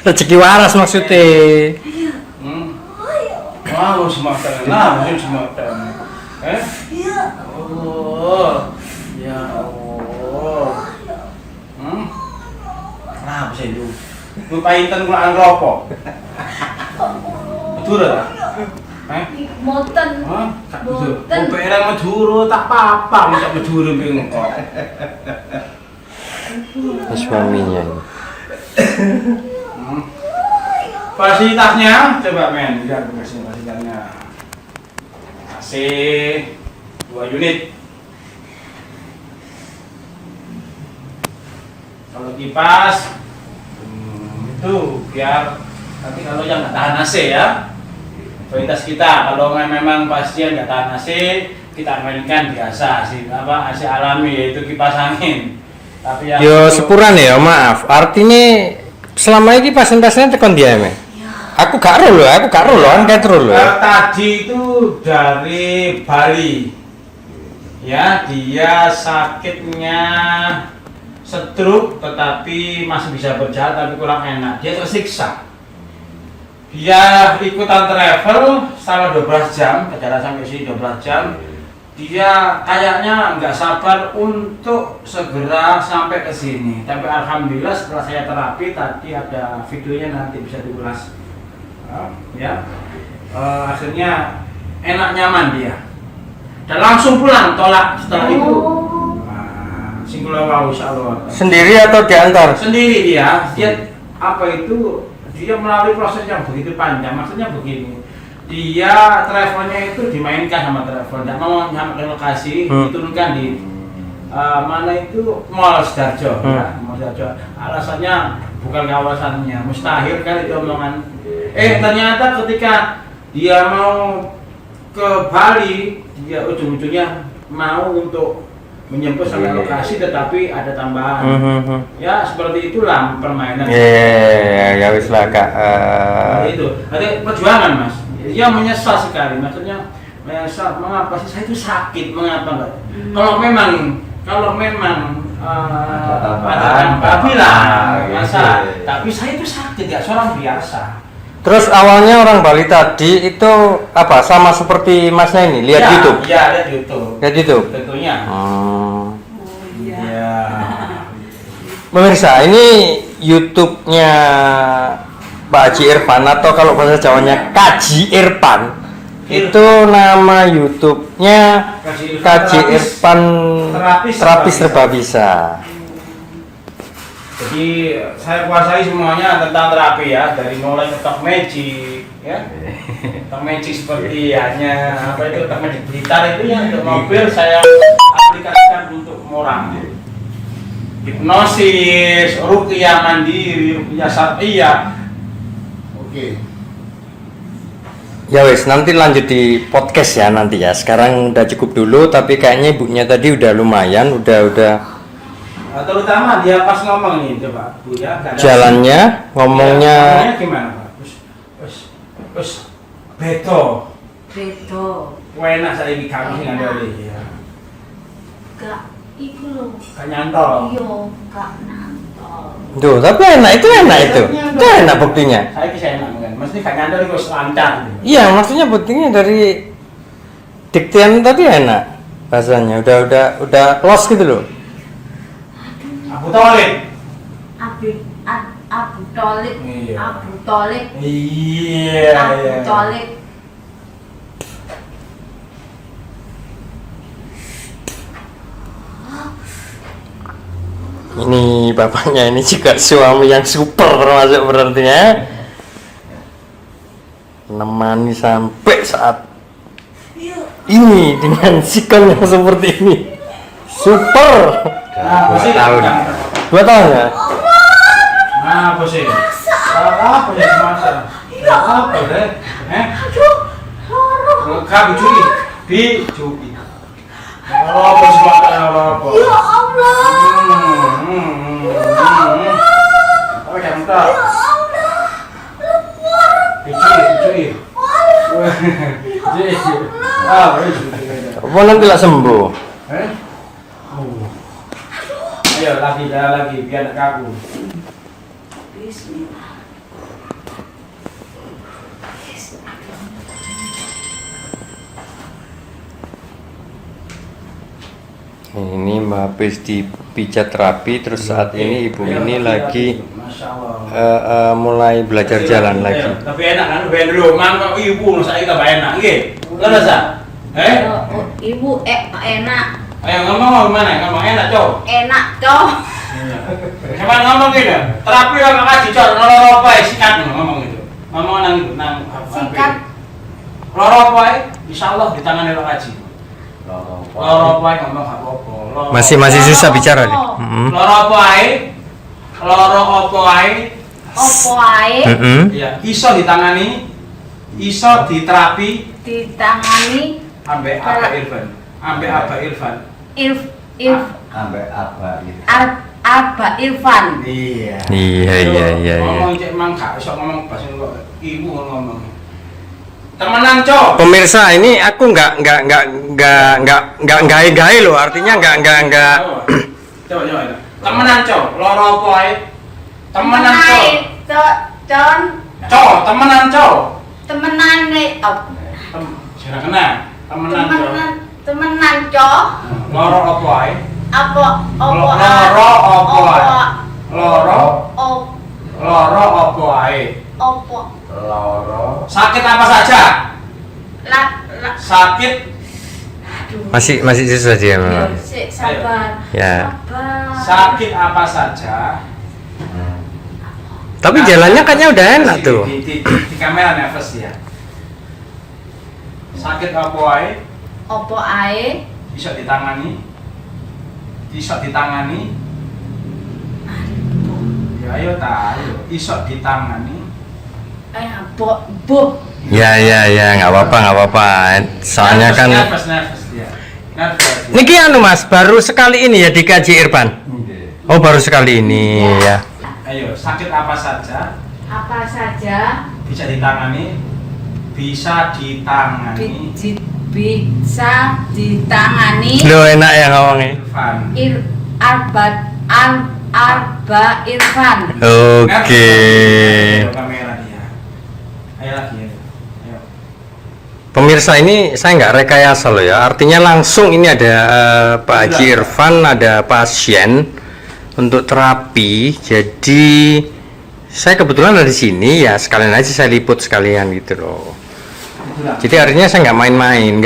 Speaker 2: Rezeki waras maksudnya.
Speaker 3: Wah, wis motokan. Lah, wis motokan. Iya. Oh. Ya Allah. Nah, bisa itu. Ngupaitan kula rokok. Betul ta?
Speaker 7: Moten.
Speaker 3: Hah? Tak betul. Operan Maduro tak apa-apa, macam Maduro pengen kok.
Speaker 2: Suaminya.
Speaker 3: Fasilitasnya coba men, lihat fasilitasnya. AC 2 unit. Kalau kipas itu biar nanti kalau yang nggak tahan AC ya, prioritas kita kalau memang pasien nggak tahan AC kita mainkan biasa sih apa AC alami yaitu kipas angin. Tapi yang
Speaker 2: Yo sepuran ya, maaf. Artinya selama ini pasien-pasiennya tekan dia me. Aku gak ro kan kayak terus lho.
Speaker 3: Tadi itu dari Bali. Ya, dia sakitnya stroke tetapi masih bisa berjalan tapi kurang enak. Dia tersiksa. Dia ikutan travel selama 12 jam, perjalanan sampai sini 12 jam. dia kayaknya nggak sabar untuk segera sampai ke sini. Tapi alhamdulillah setelah saya terapi tadi ada videonya, nanti bisa diulas. Ya, akhirnya enak nyaman dia. Dan langsung pulang tolak setelah itu. Singgula wow, insyaallah.
Speaker 2: Sendiri atau diantar?
Speaker 3: Sendiri dia apa itu, dia melalui proses yang begitu panjang. Maksudnya begini, dia travelnya itu dimainkan sama travel, tidak mau nyampe lokasi, diturunkan di mana itu Mall Sidoarjo, ya, Mall Sidoarjo. Alasannya bukan kawasannya, mustahil kali omongan. Ternyata ketika dia mau ke Bali, dia ujung-ujungnya mau untuk menjemput sampai lokasi, tetapi ada tambahan. Ya seperti itulah permainan.
Speaker 2: Ya wis lah Kak.
Speaker 3: Itu ada perjuangan Mas. Dia menyesal sekali, maksudnya menyesal. Mengapa sih saya itu sakit? Mengapa enggak? Kalau memang ada bilang masa, tapi saya itu sakit ya, seorang biasa.
Speaker 2: Terus awalnya orang Bali tadi itu apa? Sama seperti Masnya ini, lihat YouTube?
Speaker 3: Iya, lihat YouTube.
Speaker 2: Lihat YouTube?
Speaker 3: Tentunya. Iya.
Speaker 2: Pemirsa, ini YouTube-nya Pak Haji Irfan, atau kalau bahasa Jawanya Kaji Irfan. Itu nama YouTube-nya Kaji Irfan Terapis Serba Bisa.
Speaker 3: Jadi saya kuasai semuanya tentang terapi ya, dari mulai talk magic ya, talk magic seperti hanya apa itu talk magic Blitar itu yang untuk mobil saya aplikasikan untuk orang, hipnosis, ruqyah mandiri, ruqyah syar'iyyah. Oke.
Speaker 2: Ya wes, nanti lanjut di podcast ya nanti ya. Sekarang udah cukup dulu, tapi kayaknya ibunya tadi udah lumayan, udah.
Speaker 3: Terutama dia pas ngomong nih, coba Bu ya.
Speaker 2: Jalannya, ngomongnya
Speaker 3: gimana Pak? Terus beto. Enak saya iki kamu sing ngandel ya.
Speaker 7: Gak iku lho.
Speaker 3: Gak nyantol.
Speaker 7: Iya, gak nantol.
Speaker 2: Duh, tapi enak itu. Itu enak buktinya.
Speaker 3: Saya bisa enak kan. Mesti gak nyantol iku lancar gitu.
Speaker 2: Iya, maksudnya buktinya dari diktian tadi enak rasanya. Udah los gitu loh.
Speaker 3: Abu Thalib.
Speaker 7: Abu Thalib.
Speaker 3: Iya.
Speaker 7: Abu Thalib.
Speaker 3: Iya.
Speaker 7: Abu Thalib.
Speaker 2: Ini bapaknya ini juga suami yang super termasuk berarti ya. Nemani sampai saat ini dengan sikap yang seperti ini. Super.
Speaker 3: 2 tahun.
Speaker 2: 2 tahun ya?
Speaker 3: Apa sih? Apa ya masa? Apa deh?
Speaker 7: Aduh, loro.
Speaker 3: Kamu curi. Apa sebabnya apa?
Speaker 7: Ya Allah.
Speaker 3: Apa yang tak? Curi.
Speaker 2: Apa nanti lah sembuh?
Speaker 3: Ayo lagi biar tak kaku.
Speaker 7: Bismillah.
Speaker 2: Ini Mbak Pis di pijat terapi, terus saat ini ibu ini lagi mulai belajar jalan lagi.
Speaker 3: Tapi enak kan, dulu mangkok ibu saya tambah enak, gitu. Nggak sah?
Speaker 7: Ibu enak.
Speaker 3: Ayo ngomong gimana? Ngomong enak, Cok.
Speaker 7: Enak, Cok.
Speaker 3: Cuman ngomong gitu. Terapi apa kasih, Cok? Loro apa sikat ngomong gitu. Ngomong nang itu, nang
Speaker 7: Sikat.
Speaker 3: Loro apa insyaallah ditangani lo kaji. Loro apa ngomong apa-apa.
Speaker 2: Masih susah bicara nih.
Speaker 3: Loro apa Loro apa
Speaker 7: Opo ae
Speaker 3: ya, iso ditangani, iso diterapi,
Speaker 7: ditangani
Speaker 3: ambek Abah Irfan. Ambek Abah Irfan.
Speaker 6: Ambek apa gitu.
Speaker 7: Abah Irfan.
Speaker 3: Iya.
Speaker 2: Iya.
Speaker 3: Ngomong cek mang gak iso ngomong bahasa kok ibu ngomong. Temenan, Cok.
Speaker 2: Pemirsa, ini aku nggak gawe loh, artinya nggak.
Speaker 3: Coba. Temenan, Cok. Loro apa ae? Temenan, Cok. Cok, temenan, Cok.
Speaker 7: Temenan nih.
Speaker 3: Jangan kena. Temenan, Cok.
Speaker 7: temenan cok.
Speaker 3: Loro apa ae?
Speaker 7: Apa
Speaker 3: Loro apa ae? Loro
Speaker 7: Op
Speaker 3: loro apa ae?
Speaker 7: opo
Speaker 3: Loro. Sakit apa saja?
Speaker 7: la
Speaker 3: Sakit
Speaker 2: Masih susah dia memang.
Speaker 7: sabar.
Speaker 2: Ya.
Speaker 7: Sabar.
Speaker 3: sakit apa saja?
Speaker 2: Tapi jalannya kayaknya udah enak tuh.
Speaker 3: Di kamera nervous ya. Sakit apa ae?
Speaker 7: Opo ae?
Speaker 3: Bisa ditangani? Bisa ditangani? Ya ayo ta, ayo. Iso ditangani.
Speaker 7: Bu.
Speaker 2: Ya, nggak apa-apa. Soalnya kan
Speaker 3: nervous ya. Nervous.
Speaker 2: niki anu Mas, baru sekali ini ya dikaji Irfan. Oh, baru sekali ini ya.
Speaker 3: Ayo, sakit apa saja
Speaker 7: Apa saja
Speaker 3: bisa ditangani? Bisa ditangani.
Speaker 7: bisa ditangani.
Speaker 2: Lo enak ya ngomongnya.
Speaker 3: Irfan.
Speaker 7: Arba Irfan.
Speaker 2: Oke.
Speaker 3: Ayo, kamera dia. Ayo lagi ayo. Ayo.
Speaker 2: Pemirsa, ini saya nggak rekayasa loh ya. Artinya langsung ini ada Pak Haji Irfan, ada pasien untuk terapi. Jadi saya kebetulan ada di sini ya, sekalian aja saya liput sekalian gitu loh. Jadi artinya saya nggak main-main,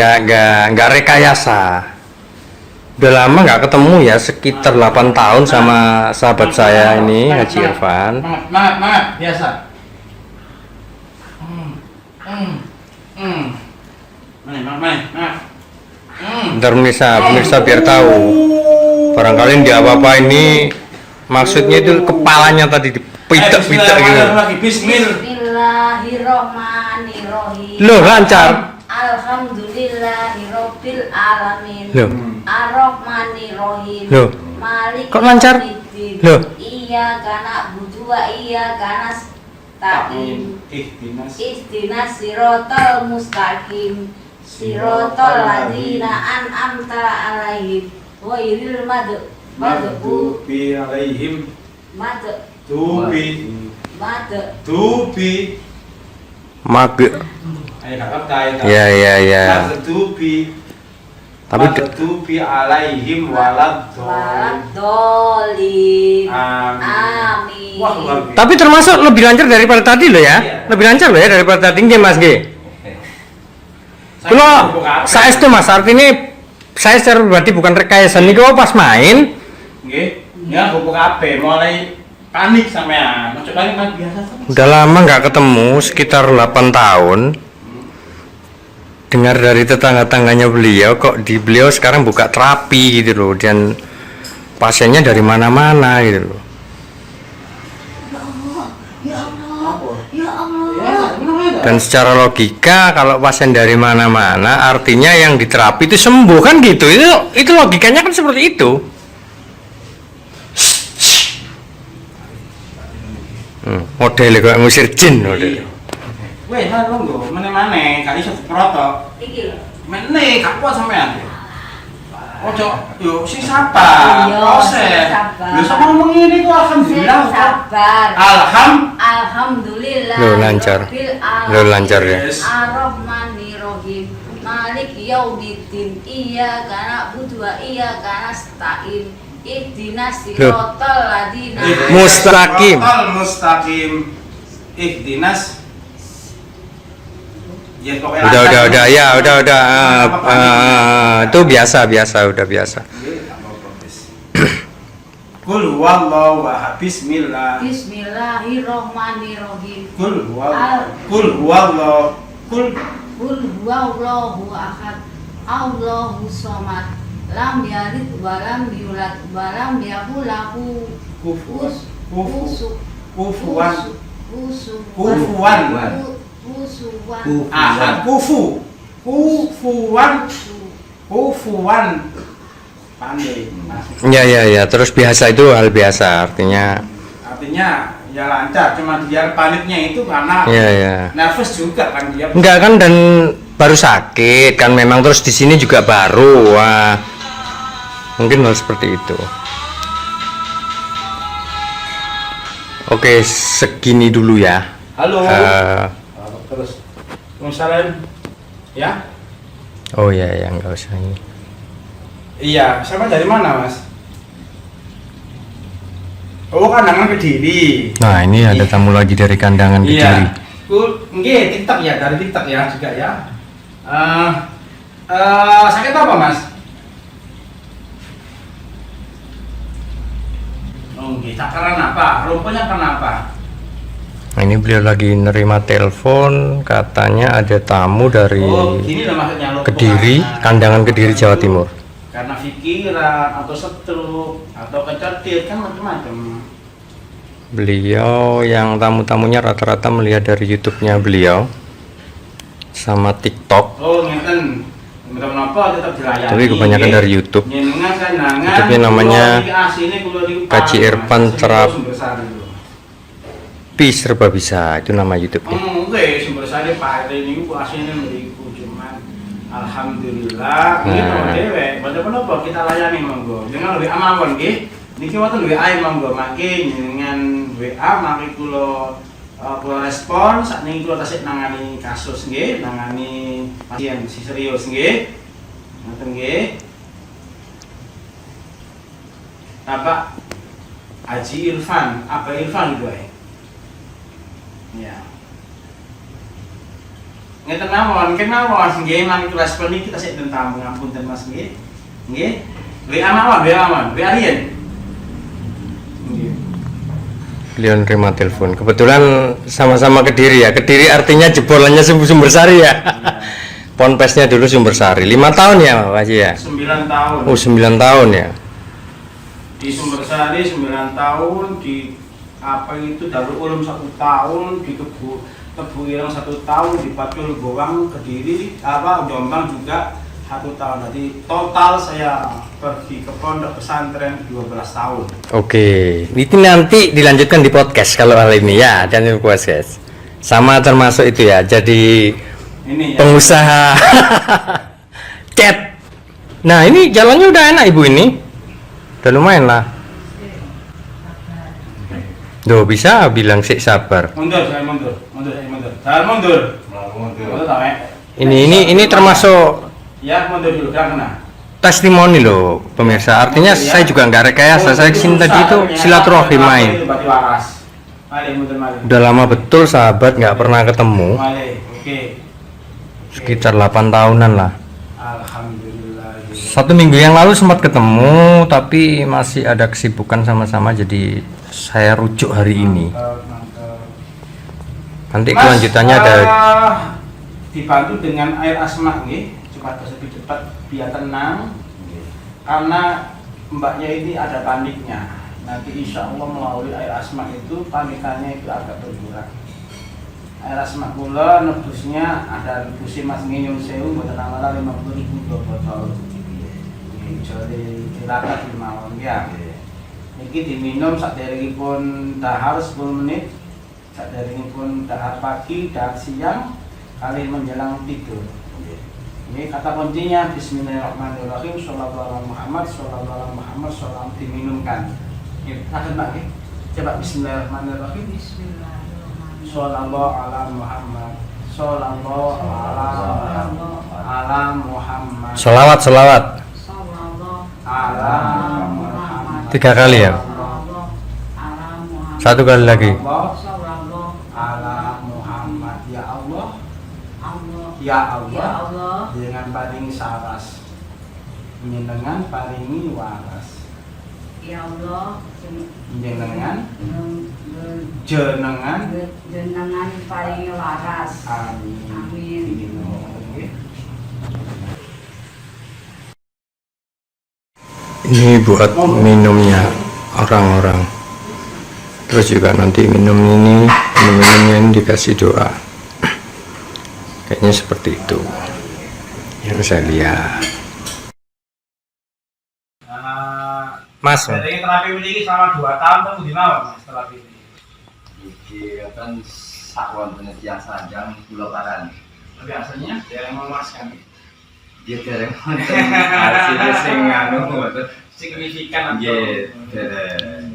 Speaker 2: nggak rekayasa. Udah lama nggak ketemu ya, sekitar 8 tahun sama sahabat saya ini Haji Irfan.
Speaker 3: Semangat, biasa. Mana.
Speaker 2: Bentar pemirsa biar tahu. Barangkali dia apa ini maksudnya itu kepalanya tadi dipitek-pitek gitu.
Speaker 7: Bismillahirrohmanirrohim.
Speaker 2: Loh, lancar.
Speaker 7: Alhamdulillahirobbil alamin.
Speaker 2: Loh.
Speaker 7: Arrohmanirrohim.
Speaker 2: Loh.
Speaker 7: Malik
Speaker 2: Kok lancar?
Speaker 7: yaumiddin.
Speaker 2: Loh.
Speaker 7: Iyyaka na'budu wa iyyaka nasta'in. Ihdinas siratal mustaqim. Siratal ladzina an'amta 'alaihim ghairil maghdubi
Speaker 3: alaihim tubi.
Speaker 2: Mag.
Speaker 3: Ayo kakak.
Speaker 2: Ya.
Speaker 3: Tubi.
Speaker 2: Tapi
Speaker 3: tubi alaihim waladhdallin.
Speaker 7: Dolin.
Speaker 3: Amin. Wah, luar biasa.
Speaker 2: tapi termasuk lebih lancar daripada tadi loh ya.
Speaker 3: Iya.
Speaker 2: Lebih lancar loh ya daripada tadi nggih Mas nggih. Kalau saya itu Mas, artinya saya secara pribadi bukan rekayasa nih, kalau pas main
Speaker 3: Nggih, ya bubuk kabeh mulai panik sampean. Ojo panik mas biasa.
Speaker 2: udah lama nggak ketemu, sekitar 8 tahun. Dengar dari tetangga-tangganya beliau, kok di beliau sekarang buka terapi gitu loh, dan pasiennya dari mana-mana gitu loh. Dan secara logika kalau pasien dari mana-mana artinya yang diterapi itu sembuh kan gitu. Itu logikanya kan seperti itu. Modelnya kayak ngusir jin model.
Speaker 3: Weh, halo nggo, meneh-meneh gak iso diprotok.
Speaker 7: Iki lho.
Speaker 3: Meneh gak kuat sampean. Ojo, yo sing sabar.
Speaker 7: Iya,
Speaker 3: Proses.
Speaker 7: sabar.
Speaker 3: Lho sama ngomong ini kok alhamdulillah.
Speaker 7: Sabar. Alhamdulillah.
Speaker 2: Loh, lancar. Loh, lancar ya.
Speaker 7: Ar-Rahmanir-Rahim. Malik yaumiddin. Iyyaka na'budu wa iyyaka nasta'in. Ihdinas siratal ladzina
Speaker 2: Mustaqim.
Speaker 3: Mustaqim. Ihdinas. Ya, pokoknya
Speaker 2: Udah ya, udah. Itu biasa, udah biasa.
Speaker 3: Kul huwallahu ahad. Bismillah.
Speaker 7: Bismillahirrahmanirrahim.
Speaker 3: Kul huwallahu
Speaker 7: Qul huwallahu ahad. Allahu somad. Lam yalid wa lam yulad wa lam yakul lahu
Speaker 3: kufuwan ahad. Kufuwan pandai.
Speaker 2: Ya. Terus biasa itu hal biasa, artinya
Speaker 3: Ya lancar, cuma biar paniknya itu karena
Speaker 2: ya.
Speaker 3: nervous juga kan dia.
Speaker 2: Enggak kan, dan baru sakit kan memang, terus di sini juga baru. Wah, mungkin hal seperti itu. Oke, segini dulu ya.
Speaker 3: Halo. Terus. Waalaikumsalam. Ya.
Speaker 2: Oh ya, ya nggak usah ini.
Speaker 3: Iya, sama dari mana mas? Oh, kandangan Kediri.
Speaker 2: Nah, ini ada tamu lagi dari kandangan Kediri.
Speaker 3: Iya. Nggih, TikTok ya, dari TikTok ya juga ya. Sakit apa mas? Oh, nggih, cakaran apa? Lumpuhnya kenapa?
Speaker 2: Nah, ini beliau lagi nerima telepon, katanya ada tamu dari
Speaker 3: Oh, gini loh maksudnya lumpuh
Speaker 2: Kediri, kandangan Kediri, Jawa Timur.
Speaker 3: Karena pikiran atau stroke atau kecotit kan macam-macam.
Speaker 2: Beliau yang tamu-tamunya rata-rata melihat dari YouTube-nya beliau sama TikTok.
Speaker 3: Oh, ngeten. Kenapa tetap dilayani?
Speaker 2: Tapi kebanyakan dari YouTube.
Speaker 3: Nyenengan kandangan.
Speaker 2: YouTube-nya namanya
Speaker 3: kulo niki asline kulo niku
Speaker 2: Kaji
Speaker 3: Pak,
Speaker 2: Irfan
Speaker 3: Mas.
Speaker 2: Terapi
Speaker 3: Sumber Sari lho.
Speaker 2: Serba Bisa, itu nama YouTube-nya.
Speaker 3: Nggih, Sumber Sari Pak Ade niku asline mriku cuman alhamdulillah niki dhewe. Menapa kita layani monggo. Dengan WA mawon nggih. Niki wonten WA monggo mangke njenengan WA mangke kula respon sakniki kula tasih nangani kasus nggih, nangani pasien si serius nggih. Ngoten nggih. Bapak Haji Irfan, apa Irfan itu ya? Ya. Ngeten mawon, kenapa nggih mangke respon niki tasih den tamu ngapunten Mas nggih. Nggih. WA mawon, WA riyen.
Speaker 2: Beliau nerima telepon. Kebetulan sama-sama Kediri ya. Kediri artinya jebolannya Sumber Sari ya. Ponpesnya dulu Sumber Sari. 5 tahun ya Pak Haji ya?
Speaker 3: 9 tahun.
Speaker 2: Oh 9 tahun ya.
Speaker 3: Di Sumber Sari 9 tahun, di apa itu Darul Ulum 1 tahun, di Tebu Ireng 1 tahun, di Pacul Gowang Kediri, Jombang juga 1 tahun. Jadi total saya pergi ke pondok pesantren 12 tahun.
Speaker 2: Oke, ini nanti dilanjutkan di podcast kalau hal ini ya, dan di podcast. Sama termasuk itu ya, jadi
Speaker 3: Ini ya.
Speaker 2: pengusaha cat. Nah ini jalannya udah enak ibu ini, udah lumayan lah. Duh bisa bilang sih sabar.
Speaker 3: Mundur, saya mundur. Saya mundur. Mundur tak, Mek?
Speaker 2: Ini termasuk
Speaker 3: Ya, mundur dulu, kena.
Speaker 2: testimoni loh pemirsa. Artinya saya juga nggak rekayasa. Saya kesini tadi itu silaturahmi main. Udah lama betul sahabat nggak pernah ketemu.
Speaker 3: Oke.
Speaker 2: Sekitar 8 tahunan lah.
Speaker 3: Alhamdulillah.
Speaker 2: 1 minggu yang lalu sempat ketemu tapi masih ada kesibukan sama-sama, jadi saya rujuk hari ini. Nanti kelanjutannya ada
Speaker 3: dibantu dengan air asma nih, cepat lebih cepat biar tenang. Karena mbaknya ini ada paniknya. Nanti insya Allah melalui air asma itu panikannya itu agak berkurang. Air asma kula nebusnya ada nebusi Mas Nyun Sewu mboten angala 50.000 botol. Jadi tirakat 5 mawon ya. Niki diminum saderengipun dahar 10 menit, saderengipun dahar pagi, dahar siang, kali menjelang tidur. Ini kata kuncinya Bismillahirrahmanirrahim. Shollallahu ala Muhammad, shollallahu ala Muhammad, shollallahu diminumkan. Akan Mbak, coba Bismillahirrahmanirrahim. Shollallahu ala Muhammad, shollallahu ala Muhammad.
Speaker 2: Sholawat
Speaker 3: Ala Muhammad.
Speaker 2: 3 kali ya. 1 kali lagi.
Speaker 3: Ala Muhammad. Ya Allah, ya Allah, dengan paringi saras, dengan paringi waras.
Speaker 7: Ya Allah,
Speaker 3: Jenengan
Speaker 7: jenengan paling waras.
Speaker 3: Amin.
Speaker 7: Amin.
Speaker 2: Ini buat minumnya orang-orang. Terus juga nanti minumnya ini dikasih doa. Kayaknya seperti itu yang saya lihat. Mas,
Speaker 3: Dari terapi ini selama 2 tahun tuh di mana Mas terapi ini?
Speaker 8: Iki kan sakwan penelitian sanjang Pulau Paran.
Speaker 3: Biasanya dia yang memuaskan.
Speaker 8: Dia dereng wonten hasilnya sing anu
Speaker 3: Signifikan atau
Speaker 8: nggih dereng.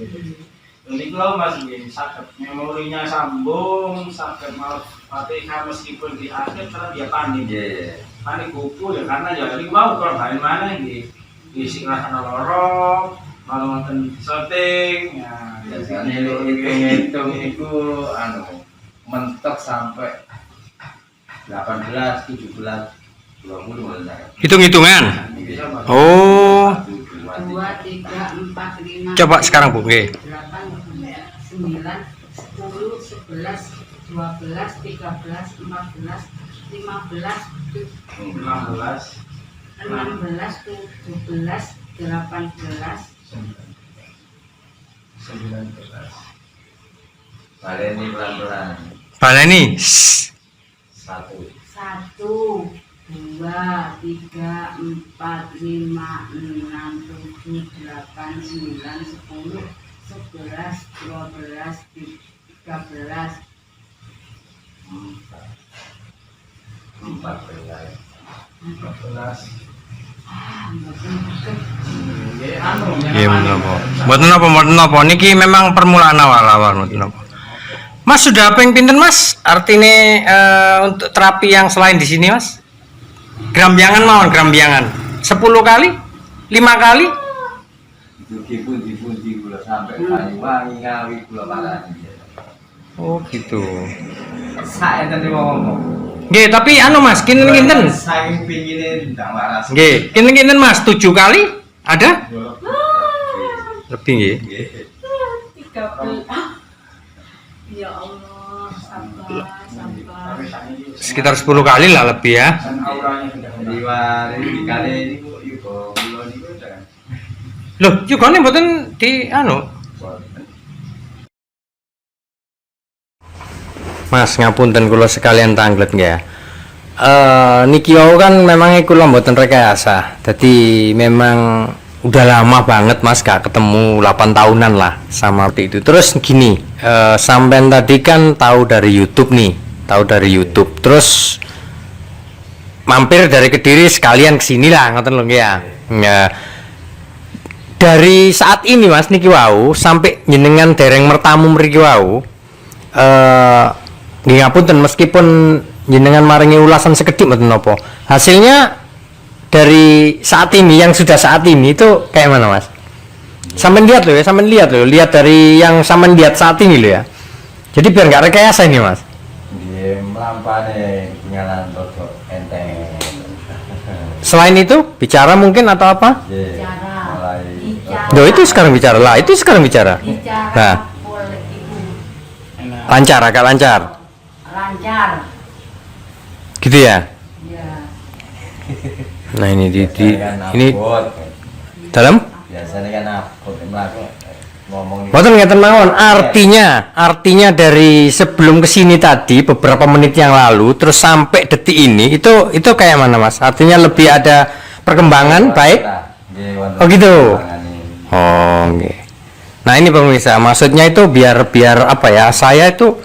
Speaker 3: Jadi kalau Mas nggih saged memorinya sambung, saged malah Fatihah meskipun di akhir karena dia panik. Panik buku ya karena ya ini mau kalau balik mana di singgah loro malah nonton syuting ya
Speaker 8: Biasanya hitung-hitung itu mentok sampai 18, 17, 20
Speaker 2: Hitung-hitungan. Oh,
Speaker 7: 2, 3, 4, 5.
Speaker 2: coba sekarang Bu. Nggih.
Speaker 7: 8, 9, 10, 11, 12, 13, 14, 15,
Speaker 3: 15
Speaker 7: 16, 17, 18,
Speaker 3: 19.
Speaker 8: Baleni pelan-pelan.
Speaker 2: Baleni.
Speaker 8: 1,
Speaker 7: 1, 2, 3, 4, 5, 6, 7, 8, 9, 10, 11, 12, 13,
Speaker 8: 14.
Speaker 3: 14.
Speaker 2: Iya, mboten napa. Niki memang permulaan awal-awal mboten napa. Mas sudah ping pinten Mas? Artine untuk terapi yang selain di sini Mas? Grambiangan mawon, grambiangan. 10 kali? 5 kali?
Speaker 8: Dipundi-pundi kula sampai Banyuwangi, Ngawi kula parani.
Speaker 2: Oh, gitu.
Speaker 8: Saya tadi mau ngomong.
Speaker 2: Nggih, tapi anu Mas, kinten-kinten.
Speaker 8: Saking pingine ndang waras.
Speaker 2: Nggih, kinten-kinten Mas, 7 kali? Ada? Lebih nggih.
Speaker 7: 13. Ya Allah, sabar.
Speaker 2: Sekitar 10 kali lah lebih ya.
Speaker 3: Auranya sudah
Speaker 8: Diwari dikali niku yuga kula niku udah.
Speaker 2: Loh, yugane mboten di anu. Mas ngapunten kula sekalian tanglet nggih ya. Niki wau kan memang kula mboten rekayasa. Dadi memang udah lama banget Mas gak ketemu 8 tahunan lah sama waktu itu. Terus gini, sampean tadi kan tahu dari YouTube nih, tahu dari YouTube. Terus mampir dari Kediri sekalian kesini lah ngoten lho nggih ya. Ya. Dari saat ini Mas niki wau sampai jenengan dereng mertamu mriki wau nggih ngapunten meskipun jenengan maringi ulasan sekedhik mboten napa. Hasilnya dari saat ini yang sudah saat ini itu kayak mana Mas? Sampeyan lihat loh ya, lihat dari yang sampeyan lihat saat ini loh ya. Jadi biar nggak rekayasa ini Mas.
Speaker 8: Nggih mlampane pengalan toto enteng.
Speaker 2: Selain itu bicara mungkin atau apa?
Speaker 8: Nggih. Mulai
Speaker 2: Loh itu sekarang bicara lah, itu sekarang bicara.
Speaker 7: Bicara
Speaker 2: Nah.
Speaker 7: boleh Ibu.
Speaker 2: Lancar, agak lancar.
Speaker 7: Lancar.
Speaker 2: Gitu ya.
Speaker 7: Ya.
Speaker 2: Nah ini ini
Speaker 8: abot.
Speaker 2: dalam
Speaker 8: Biasanya kan abot mlaku ngomong
Speaker 2: Mboten ngeten mawon, artinya dari sebelum kesini tadi beberapa menit yang lalu terus sampai detik ini itu kayak mana Mas? Artinya lebih ada perkembangan baik? Oh gitu. Oh nggih. Nah ini pemirsa, maksudnya itu biar apa ya? Saya itu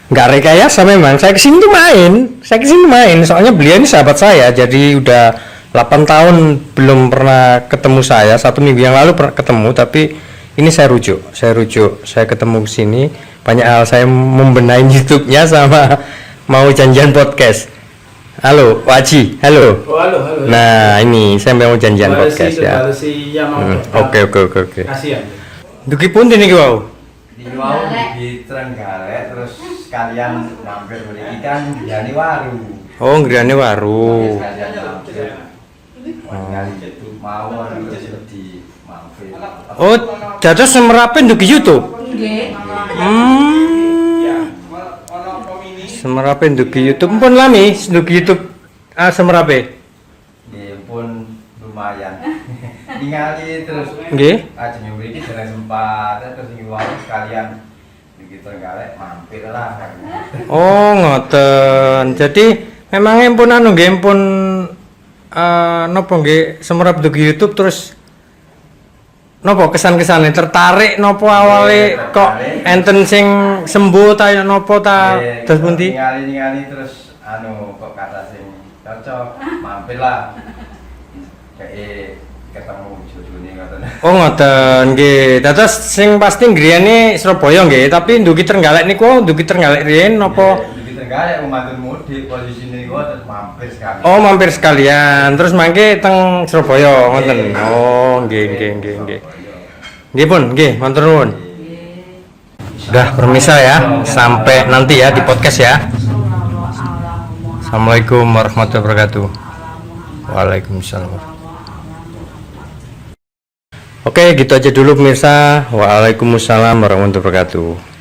Speaker 2: nggak rekayasa memang. Saya kesini tuh main. Soalnya beliau ini sahabat saya, jadi udah 8 tahun belum pernah ketemu saya. 1 minggu yang lalu pernah ketemu, tapi ini saya rujuk, saya ketemu ke sini, banyak hal saya membenahi YouTube-nya sama mau janjian podcast. Halo, Pak Haji, halo.
Speaker 3: Oh, halo.
Speaker 2: Nah, ini saya mau janjian podcast ya. Oke.
Speaker 3: Kasihan.
Speaker 2: Dugi pun ini wau.
Speaker 8: di mau di Trenggalek terus sekalian mampir mriki kan diani waru.
Speaker 2: Oh, ngriyane waru.
Speaker 8: Sekalian mampir. Kali itu mau terus di mampir.
Speaker 2: Oh, dados semerape dugi YouTube.
Speaker 7: Nggih.
Speaker 2: Semerape dugi YouTube pun lami dugi YouTube semerape.
Speaker 8: Nggih pun lumayan. Ningali terus
Speaker 2: Nggih.
Speaker 8: ajeng mriki dereng sempat terus iki wae sekalian iki Trenggalek mampir lah.
Speaker 2: Oh, ngoten. Jadi memang pun anu nggih pun napa nggih semerap dugi YouTube terus napa kesan-kesane tertarik napa awale kok enten sing sembuh ta ya napa ta terus pundi?
Speaker 8: Ningali terus anu kok kata sing cocok mampir lah. Kayak ketemu jojone katanya.
Speaker 2: Oh ngoten nggih. Dados sing pasti griyane Surabaya nggih, tapi ndugi Trenggalek niku ndugi Trenggalek riyen napa?
Speaker 8: Di Trenggalek umatun mudik posisine niku terus mampir sekali.
Speaker 2: Oh mampir sekalian, terus mangke teng Surabaya ngoten. Oh nggih. Nggih pun, nggih, matur nuwun. Udah permisa ya, sampai nanti ya di podcast ya. Assalamualaikum warahmatullahi wabarakatuh. Waalaikumsalam. Oke, gitu aja dulu pemirsa. Waalaikumsalam warahmatullahi wabarakatuh.